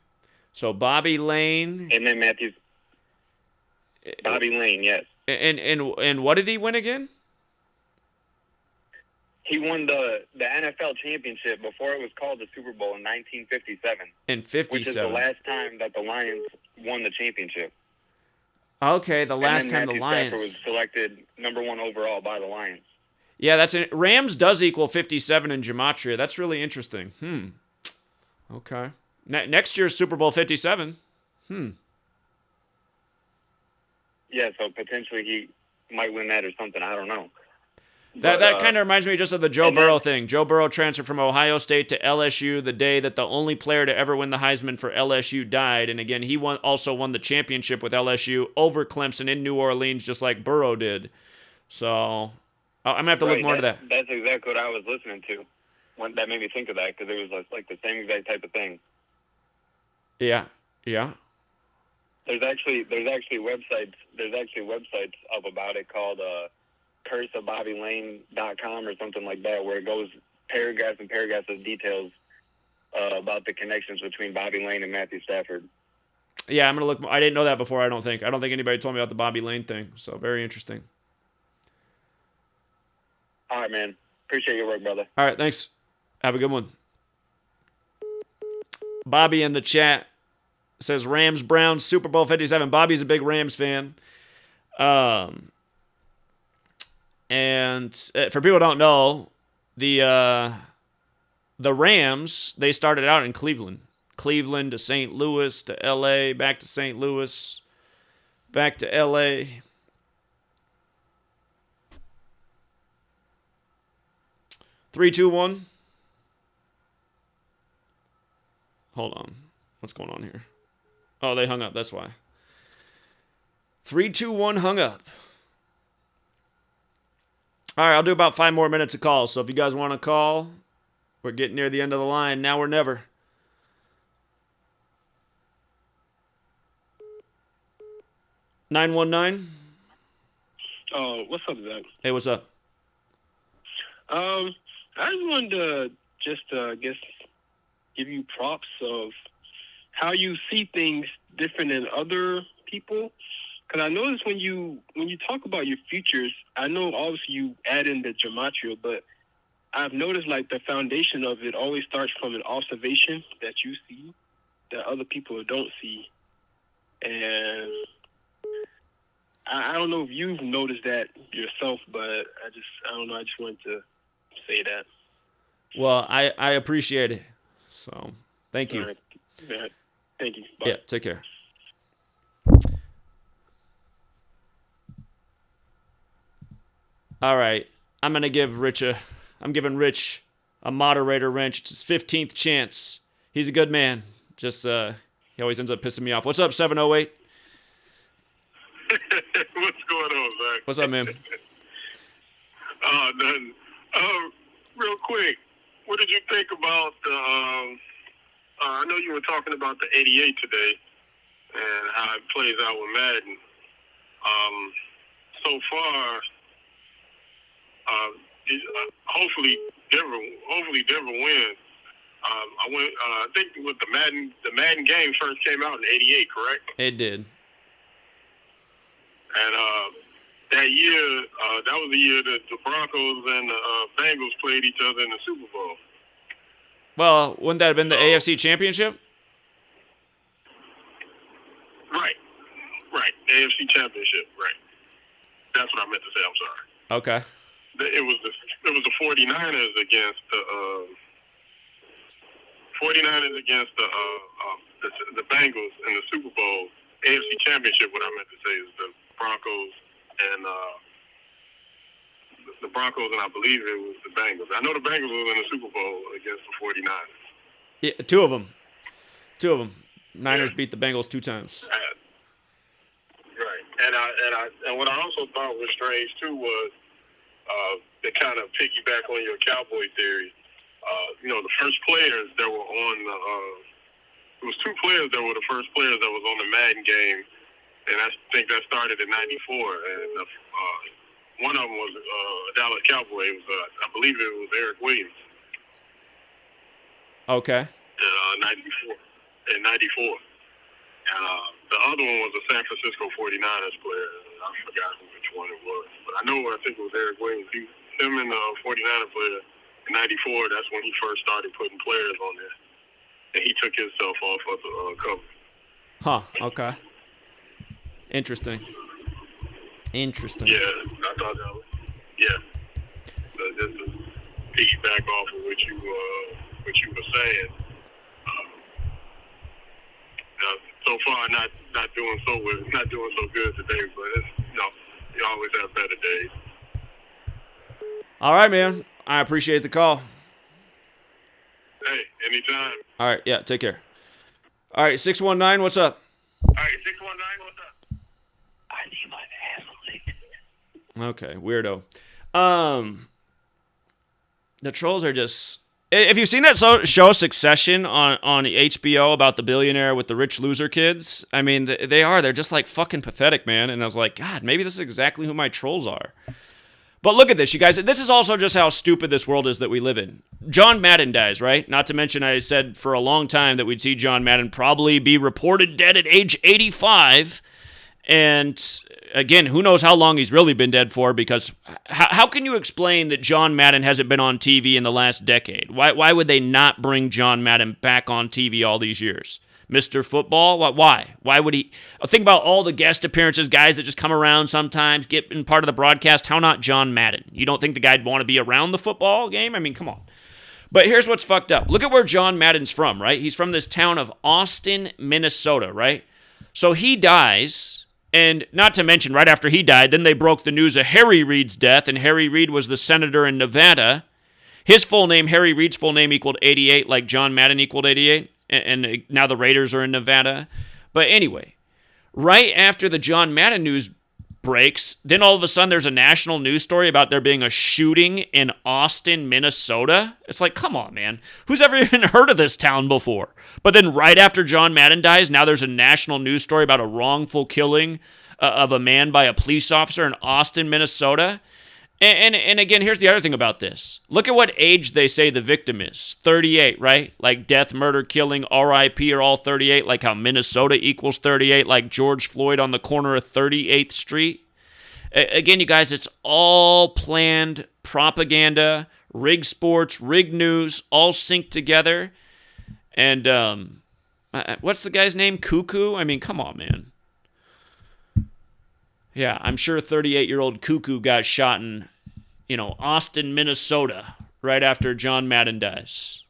So Bobby Lane. And then Bobby Lane, yes. And what did he win again? He won the NFL championship before it was called the Super Bowl in 1957. In 57. Which is the last time that the Lions won the championship. Okay, the last time the Lions. Matthew Stafford was selected number 1 overall by the Lions. Yeah, that's it. Rams does equal 57 in Gematria. That's really interesting. Okay. Next year's Super Bowl 57. Yeah, so potentially he might win that or something. I don't know. That kind of reminds me just of the Joe Burrow thing. Joe Burrow transferred from Ohio State to LSU the day that the only player to ever win the Heisman for LSU died. And again, he also won the championship with LSU over Clemson in New Orleans, just like Burrow did. So I'm going to have to look more into that. That's exactly what I was listening to. That made me think of that because it was like the same exact type of thing. Yeah. There's actually websites up about it called curseofbobbylane.com or something like that, where it goes paragraphs and paragraphs of details about the connections between Bobby Lane and Matthew Stafford. Yeah, I'm gonna look. I didn't know that before. I don't think anybody told me about the Bobby Lane thing. So very interesting. All right, man. Appreciate your work, brother. All right, thanks. Have a good one. Bobby in the chat says Rams Browns Super Bowl 57. Bobby's a big Rams fan. And for people who don't know, the Rams, they started out in Cleveland. Cleveland to St. Louis to L.A., back to St. Louis, back to L.A. Three, two, one. Hold on. What's going on here? Oh, they hung up. That's why. 3, 2, 1 hung up. All right, I'll do about 5 more minutes of calls. So if you guys want to call, we're getting near the end of the line. Now or never. (919) Oh, what's up, Zach? Hey, what's up? I just wanted to give you props of how you see things different than other people. Because I noticed when you talk about your futures, I know obviously you add in the gematria, but I've noticed like the foundation of it always starts from an observation that you see that other people don't see. And I don't know if you've noticed that yourself, but I don't know. I just wanted to say that. Well, I appreciate it. So, thank you. All right. Yeah. Thank you. Bye. Yeah, take care. All right. I'm giving Rich a moderator wrench. It's his 15th chance. He's a good man. Just he always ends up pissing me off. What's up, 708? What's going on, Zach? What's up, man? Nothing. Real quick, what did you think about the? I know you were talking about the 88 today and how it plays out with Madden. So far, hopefully Denver wins. I think with the Madden game first came out in '88, correct? It did. And that year, that was the year that the Broncos and the Bengals played each other in the Super Bowl. Well, wouldn't that have been the AFC Championship? Right. AFC Championship, right. That's what I meant to say, I'm sorry. Okay. It was the 49ers against the Bengals in the Super Bowl. AFC Championship, what I meant to say is the Broncos and I believe it was the Bengals. I know the Bengals were in the Super Bowl against the 49ers. Yeah, two of them. Niners beat the Bengals 2 times. Right. And what I also thought was strange too was to kind of piggyback on your cowboy theory, the first players that were on it was two players that were the first players that was on the Madden game, and I think that started in '94. And one of them was a Dallas Cowboy. It was, I believe it was Eric Williams. Okay. In '94. The other one was a San Francisco 49ers player. I forgot which one it was. But I think it was Eric Williams. Him and the 49er player in '94, that's when he first started putting players on there. And he took himself off of the cover. Huh, okay. Interesting. Yeah, I thought that was, just to piggyback off of what you were saying. So far, not doing so good today, but it's, you always have better days. All right, man. I appreciate the call. Hey, anytime. All right, yeah, take care. All right, 619, what's up? I need my ass licked. Okay, weirdo. The trolls are just... If you've seen that show Succession on HBO about the billionaire with the rich loser kids, I mean, they're just like fucking pathetic, man. And I was like, God, maybe this is exactly who my trolls are. But look at this, you guys. This is also just how stupid this world is that we live in. John Madden dies, right? Not to mention I said for a long time that we'd see John Madden probably be reported dead at age 85. And again, who knows how long he's really been dead for, because how can you explain that John Madden hasn't been on TV in the last decade? Why would they not bring John Madden back on TV all these years? Mr. Football? Why? Why would he? Think about all the guest appearances, guys that just come around sometimes, get in part of the broadcast. How not John Madden? You don't think the guy'd want to be around the football game? I mean, come on. But here's what's fucked up. Look at where John Madden's from, right? He's from this town of Austin, Minnesota, right? So he dies, and not to mention, right after he died, then they broke the news of Harry Reid's death, and Harry Reid was the senator in Nevada. His full name, Harry Reid's full name equaled 88, like John Madden equaled 88. And now the Raiders are in Nevada. But anyway, right after the John Madden news breaks, then all of a sudden there's a national news story about there being a shooting in Austin, Minnesota. It's like, come on, man. Who's ever even heard of this town before? But then right after John Madden dies, now there's a national news story about a wrongful killing of a man by a police officer in Austin, Minnesota. And again, here's the other thing about this. Look at what age they say the victim is. 38, right? Like death, murder, killing, RIP are all 38, like how Minnesota equals 38, like George Floyd on the corner of 38th Street. Again, you guys, it's all planned propaganda, rigged sports, rigged news, all synced together. And what's the guy's name? Cuckoo? I mean, come on, man. Yeah, I'm sure 38-year-old Cuckoo got shot in, Austin, Minnesota, right after John Madden dies.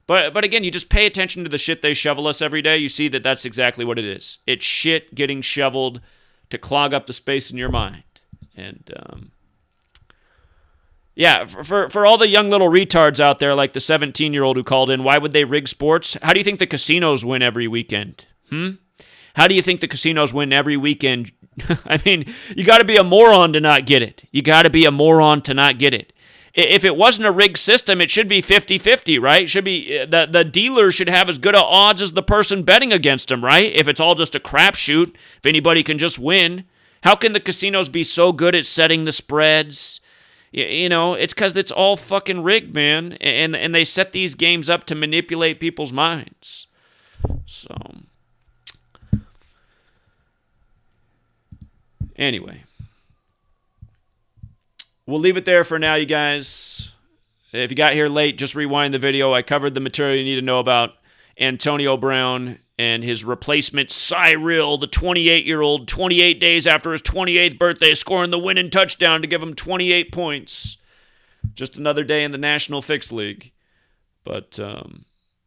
But again, you just pay attention to the shit they shovel us every day. You see that that's exactly what it is. It's shit getting shoveled to clog up the space in your mind. And, yeah, for all the young little retards out there, like the 17-year-old who called in, why would they rig sports? How do you think the casinos win every weekend? How do you think the casinos win every weekend? I mean, you got to be a moron to not get it. You got to be a moron to not get it. If it wasn't a rigged system, it should be 50-50, right? It should be the dealer should have as good a odds as the person betting against him, right? If it's all just a crapshoot, if anybody can just win, how can the casinos be so good at setting the spreads? It's because it's all fucking rigged, man, and they set these games up to manipulate people's minds. So. Anyway, we'll leave it there for now, you guys. If you got here late, just rewind the video. I covered the material you need to know about Antonio Brown and his replacement, Cyril, the 28-year-old, 28 days after his 28th birthday, scoring the winning touchdown to give him 28 points. Just another day in the National Fix League. But,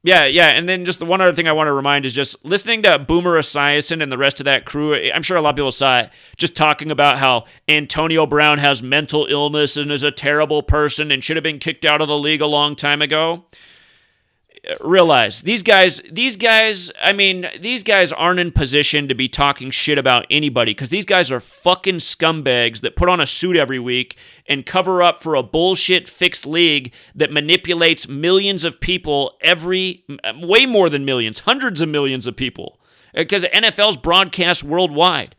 Yeah, and then just the one other thing I want to remind is just listening to Boomer Esiason and the rest of that crew. I'm sure a lot of people saw it, just talking about how Antonio Brown has mental illness and is a terrible person and should have been kicked out of the league a long time ago. realize these guys aren't in position to be talking shit about anybody because these guys are fucking scumbags that put on a suit every week and cover up for a bullshit fixed league that manipulates millions of people way more than millions, hundreds of millions of people, because NFL's broadcast worldwide.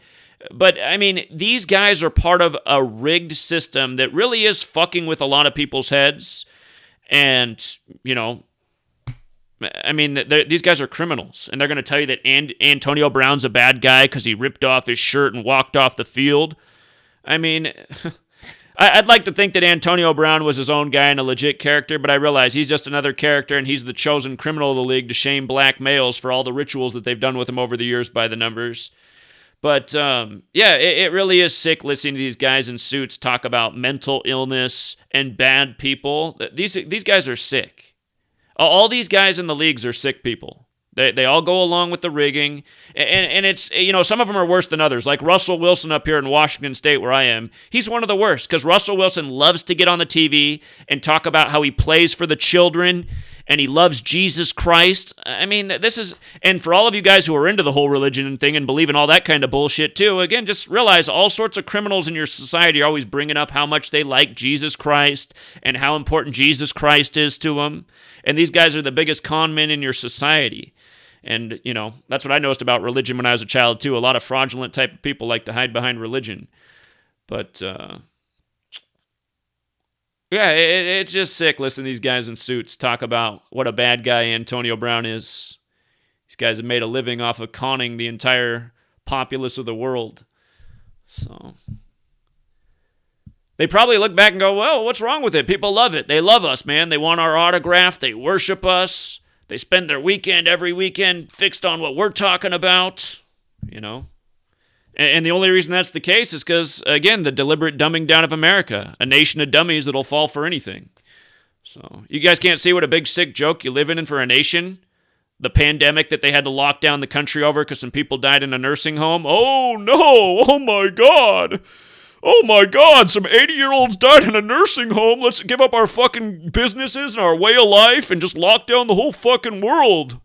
But, I mean, these guys are part of a rigged system that really is fucking with a lot of people's heads. And, you know, I mean, these guys are criminals. And they're going to tell you that Antonio Brown's a bad guy because he ripped off his shirt and walked off the field. I mean, I'd like to think that Antonio Brown was his own guy and a legit character, but I realize he's just another character and he's the chosen criminal of the league to shame black males for all the rituals that they've done with him over the years by the numbers. But, yeah, it really is sick listening to these guys in suits talk about mental illness and bad people. These guys are sick. All these guys in the leagues are sick people. They all go along with the rigging. And it's, you know, some of them are worse than others. Like Russell Wilson up here in Washington State where I am. He's one of the worst because Russell Wilson loves to get on the TV and talk about how he plays for the children and he loves Jesus Christ. I mean, this is, and for all of you guys who are into the whole religion thing and believe in all that kind of bullshit too, again, just realize all sorts of criminals in your society are always bringing up how much they like Jesus Christ and how important Jesus Christ is to them. And these guys are the biggest con men in your society. And, you know, that's what I noticed about religion when I was a child too. A lot of fraudulent type of people like to hide behind religion. But, yeah, it's just sick listening to these guys in suits talk about what a bad guy Antonio Brown is. These guys have made a living off of conning the entire populace of the world. So they probably look back and go, well, what's wrong with it? People love it. They love us, man. They want our autograph. They worship us. They spend their weekend every weekend fixed on what we're talking about, you know. And the only reason that's the case is because, again, the deliberate dumbing down of America, a nation of dummies that'll fall for anything. So you guys can't see what a big sick joke you live in for a nation? The pandemic that they had to lock down the country over because some people died in a nursing home? Oh, no! Oh, my God! Oh, my God! Some 80-year-olds died in a nursing home! Let's give up our fucking businesses and our way of life and just lock down the whole fucking world!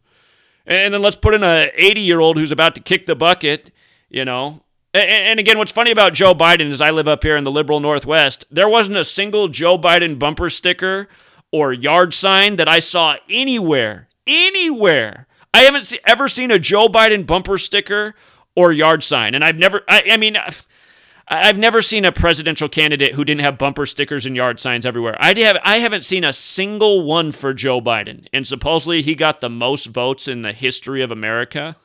And then let's put in a 80-year-old who's about to kick the bucket, you know. And again, what's funny about Joe Biden is I live up here in the liberal Northwest. There wasn't a single Joe Biden bumper sticker or yard sign that I saw anywhere. Anywhere. I haven't ever seen a Joe Biden bumper sticker or yard sign. And I've never seen a presidential candidate who didn't have bumper stickers and yard signs everywhere. I haven't seen a single one for Joe Biden. And supposedly he got the most votes in the history of America.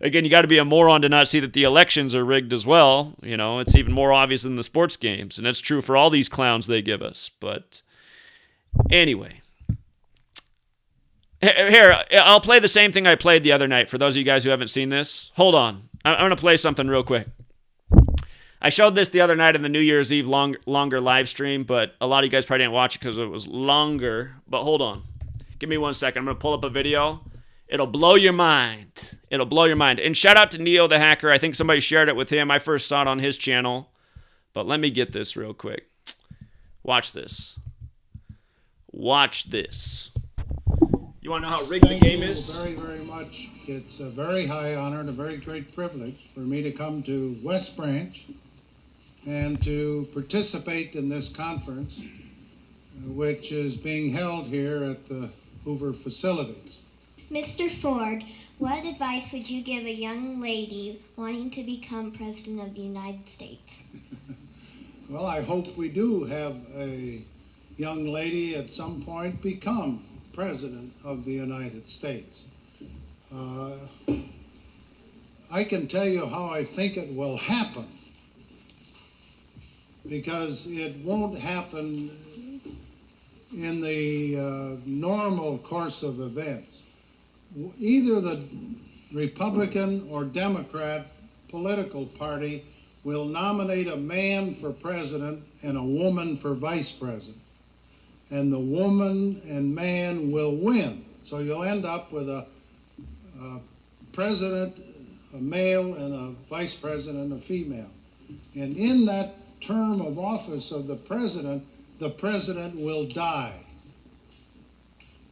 Again, you got to be a moron to not see that the elections are rigged as well. You know, it's even more obvious than the sports games. And that's true for all these clowns they give us. But anyway. Here, I'll play the same thing I played the other night for those of you guys who haven't seen this. Hold on. I'm going to play something real quick. I showed this the other night in the New Year's Eve longer live stream, but a lot of you guys probably didn't watch it because it was longer. But hold on. Give me 1 second. I'm going to pull up a video. It'll blow your mind. It'll blow your mind. And shout out to Neo the Hacker. I think somebody shared it with him. I first saw it on his channel. But let me get this real quick. Watch this. Watch this. You want to know how rigged the game is? Thank you very, very much. It's a very high honor and a very great privilege for me to come to West Branch and to participate in this conference, which is being held here at the Hoover facilities. Mr. Ford, what advice would you give a young lady wanting to become President of the United States? Well, I hope we do have a young lady at some point become President of the United States. I can tell you how I think it will happen, because it won't happen in the normal course of events. Either the Republican or Democrat political party will nominate a man for president and a woman for vice president. And the woman and man will win. So you'll end up with a president, a male, and a vice president, a female. And in that term of office of the president will die.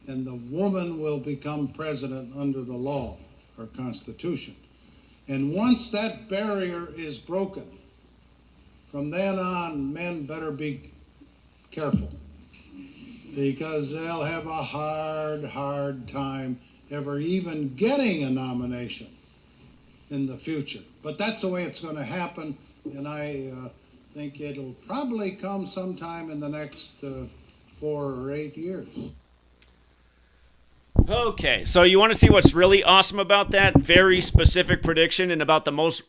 and the woman will become president under the law or Constitution. And once that barrier is broken, from then on, men better be careful, because they'll have a hard time ever even getting a nomination in the future. But that's the way it's going to happen, and I think it'll probably come sometime in the next 4 or 8 years. Okay, so you want to see what's really awesome about that very specific prediction and about the most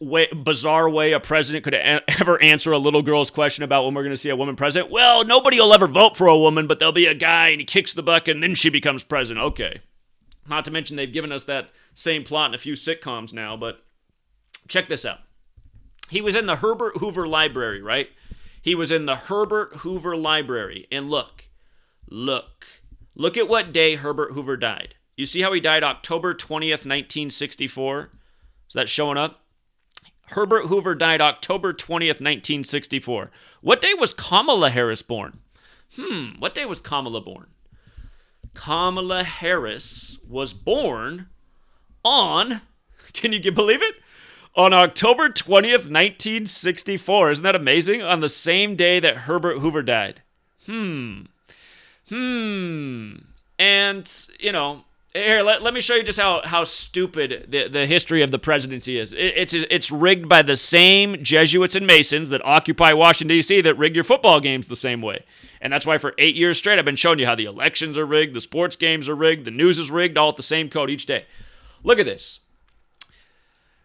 bizarre way a president could ever answer a little girl's question about when we're going to see a woman president? Well, nobody will ever vote for a woman, but there'll be a guy and he kicks the bucket and then she becomes president. Okay. Not to mention they've given us that same plot in a few sitcoms now, but check this out. He was in the Herbert Hoover Library, right? He was in the Herbert Hoover Library, and look at what day Herbert Hoover died. You see how he died October 20th, 1964? Is that showing up? Herbert Hoover died October 20th, 1964. What day was Kamala Harris born? What day was Kamala born? Kamala Harris was born on, can you believe it? On October 20th, 1964. Isn't that amazing? On the same day that Herbert Hoover died. And, you know, here, let me show you just how stupid the history of the presidency is. It's rigged by the same Jesuits and Masons that occupy Washington, D.C. that rig your football games the same way. And that's why for 8 years straight, I've been showing you how the elections are rigged, the sports games are rigged, the news is rigged, all at the same code each day. Look at this.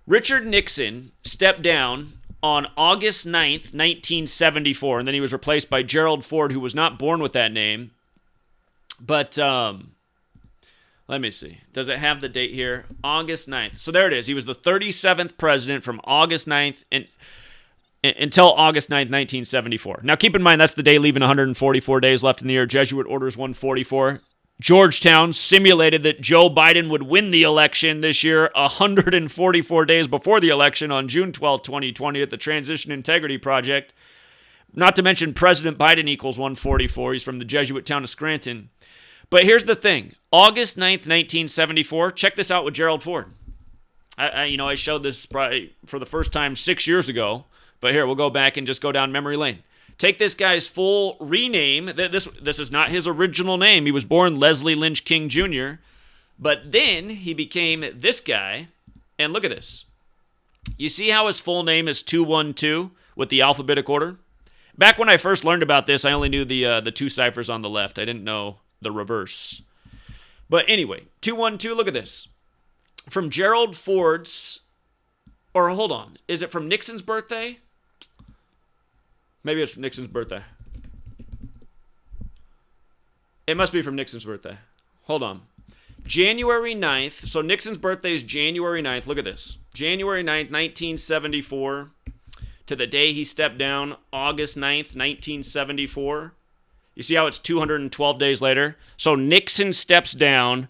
Richard Nixon stepped down on August 9th, 1974, and then he was replaced by Gerald Ford, who was not born with that name. But, let me see. Does it have the date here? August 9th. So there it is. He was the 37th president from August 9th until August 9th, 1974. Now, keep in mind, that's the day leaving 144 days left in the year. Jesuit Orders 144. Georgetown simulated that Joe Biden would win the election this year 144 days before the election on June 12, 2020 at the Transition Integrity Project. Not to mention President Biden equals 144. He's from the Jesuit town of Scranton. But here's the thing. August 9th, 1974. Check this out with Gerald Ford. I showed this probably for the first time 6 years ago. But here, we'll go back and just go down memory lane. Take this guy's full rename. This is not his original name. He was born Leslie Lynch King Jr., but then he became this guy, and look at this. You see how his full name is 212 with the alphabetic order? Back when I first learned about this, I only knew the two ciphers on the left. I didn't know the reverse. But anyway, 212, look at this. From Gerald Ford's, or hold on, is it from Nixon's birthday? Maybe it's Nixon's birthday. It must be from Nixon's birthday. Hold on. January 9th. So Nixon's birthday is January 9th. Look at this. January 9th, 1974 to the day he stepped down, August 9th, 1974. You see how it's 212 days later? So Nixon steps down,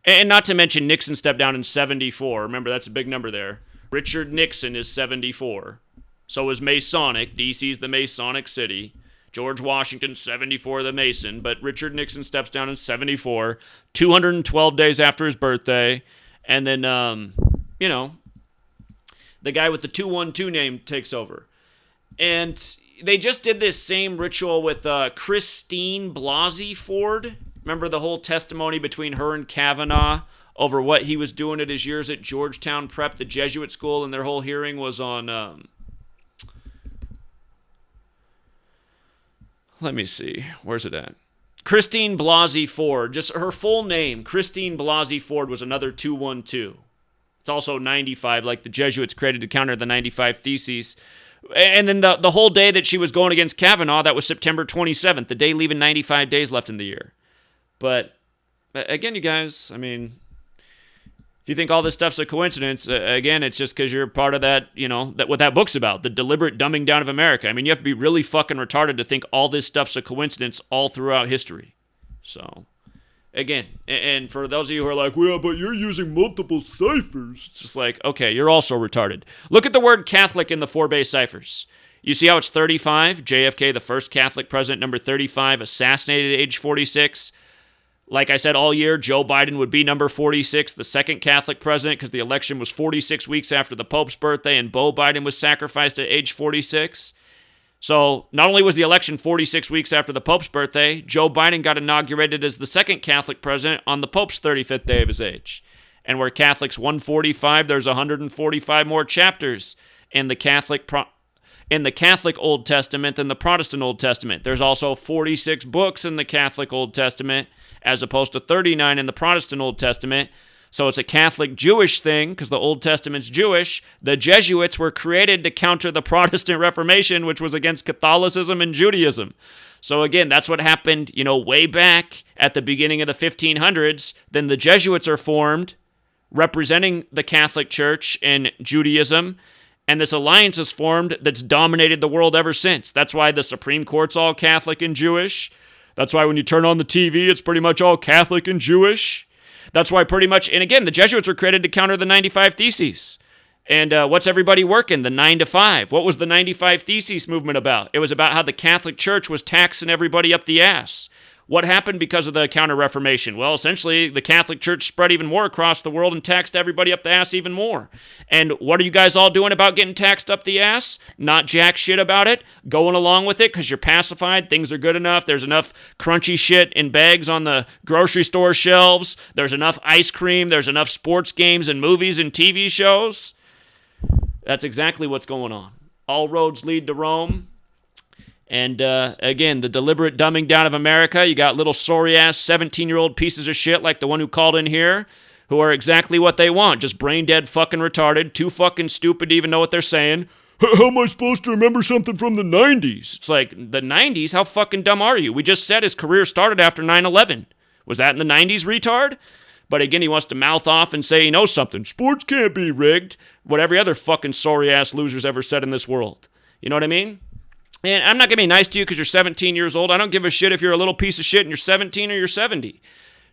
and not to mention Nixon stepped down in 74. Remember, that's a big number there. Richard Nixon is 74. So is Masonic. DC's the Masonic city. George Washington, 74, the Mason. But Richard Nixon steps down in 74, 212 days after his birthday. And then, the guy with the 212 name takes over. And they just did this same ritual with Christine Blasey Ford. Remember the whole testimony between her and Kavanaugh over what he was doing at his years at Georgetown Prep, the Jesuit school, and their whole hearing was on... let me see. Where's it at? Christine Blasey Ford. Just her full name, Christine Blasey Ford, was another 212. It's also 95, like the Jesuits created to counter the 95 Theses. And then the whole day that she was going against Kavanaugh, that was September 27th, the day leaving 95 days left in the year. But, again, you guys, I mean... If you think all this stuff's a coincidence, again, it's just because you're part of that, what that book's about, the deliberate dumbing down of America. I mean, you have to be really fucking retarded to think all this stuff's a coincidence all throughout history. So, again, and for those of you who are like, well, but you're using multiple ciphers. It's just like, okay, you're also retarded. Look at the word Catholic in the 4 base ciphers. You see how it's 35? JFK, the first Catholic president, number 35, assassinated at age 46. Like I said all year, Joe Biden would be number 46, the second Catholic president, because the election was 46 weeks after the Pope's birthday, and Beau Biden was sacrificed at age 46. So not only was the election 46 weeks after the Pope's birthday, Joe Biden got inaugurated as the second Catholic president on the Pope's 35th day of his age. And where Catholics 145, there's 145 more chapters in the Catholic Old Testament than the Protestant Old Testament. There's also 46 books in the Catholic Old Testament, as opposed to 39 in the Protestant Old Testament. So it's a Catholic-Jewish thing, because the Old Testament's Jewish. The Jesuits were created to counter the Protestant Reformation, which was against Catholicism and Judaism. So again, that's what happened, way back at the beginning of the 1500s. Then the Jesuits are formed, representing the Catholic Church and Judaism, and this alliance is formed that's dominated the world ever since. That's why the Supreme Court's all Catholic and Jewish. That's why when you turn on the TV, it's pretty much all Catholic and Jewish. That's why pretty much, and again, the Jesuits were created to counter the 95 Theses. And what's everybody working? The 9 to 5. What was the 95 Theses movement about? It was about how the Catholic Church was taxing everybody up the ass. What happened because of the Counter-Reformation? Well, essentially, the Catholic Church spread even more across the world and taxed everybody up the ass even more. And what are you guys all doing about getting taxed up the ass? Not jack shit about it, going along with it because you're pacified, things are good enough, there's enough crunchy shit in bags on the grocery store shelves, there's enough ice cream, there's enough sports games and movies and TV shows. That's exactly what's going on. All roads lead to Rome. And again, the deliberate dumbing down of America. You got little sorry-ass 17-year-old pieces of shit like the one who called in here, who are exactly what they want. Just brain-dead fucking retarded, too fucking stupid to even know what they're saying. How am I supposed to remember something from the 90s? It's like, the 90s? How fucking dumb are you? We just said his career started after 9/11. Was that in the 90s, retard? But again, he wants to mouth off and say he knows something. Sports can't be rigged. What every other fucking sorry-ass loser's ever said in this world. You know what I mean? And I'm not going to be nice to you because you're 17 years old. I don't give a shit if you're a little piece of shit and you're 17 or you're 70.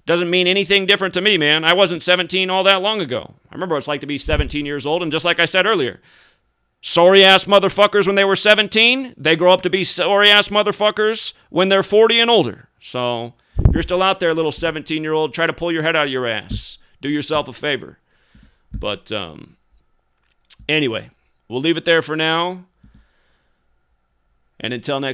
Doesn't mean anything different to me, man. I wasn't 17 all that long ago. I remember what it's like to be 17 years old, and just like I said earlier, sorry-ass motherfuckers when they were 17, they grow up to be sorry-ass motherfuckers when they're 40 and older. So if you're still out there, little 17-year-old, try to pull your head out of your ass. Do yourself a favor. But anyway, we'll leave it there for now. And until next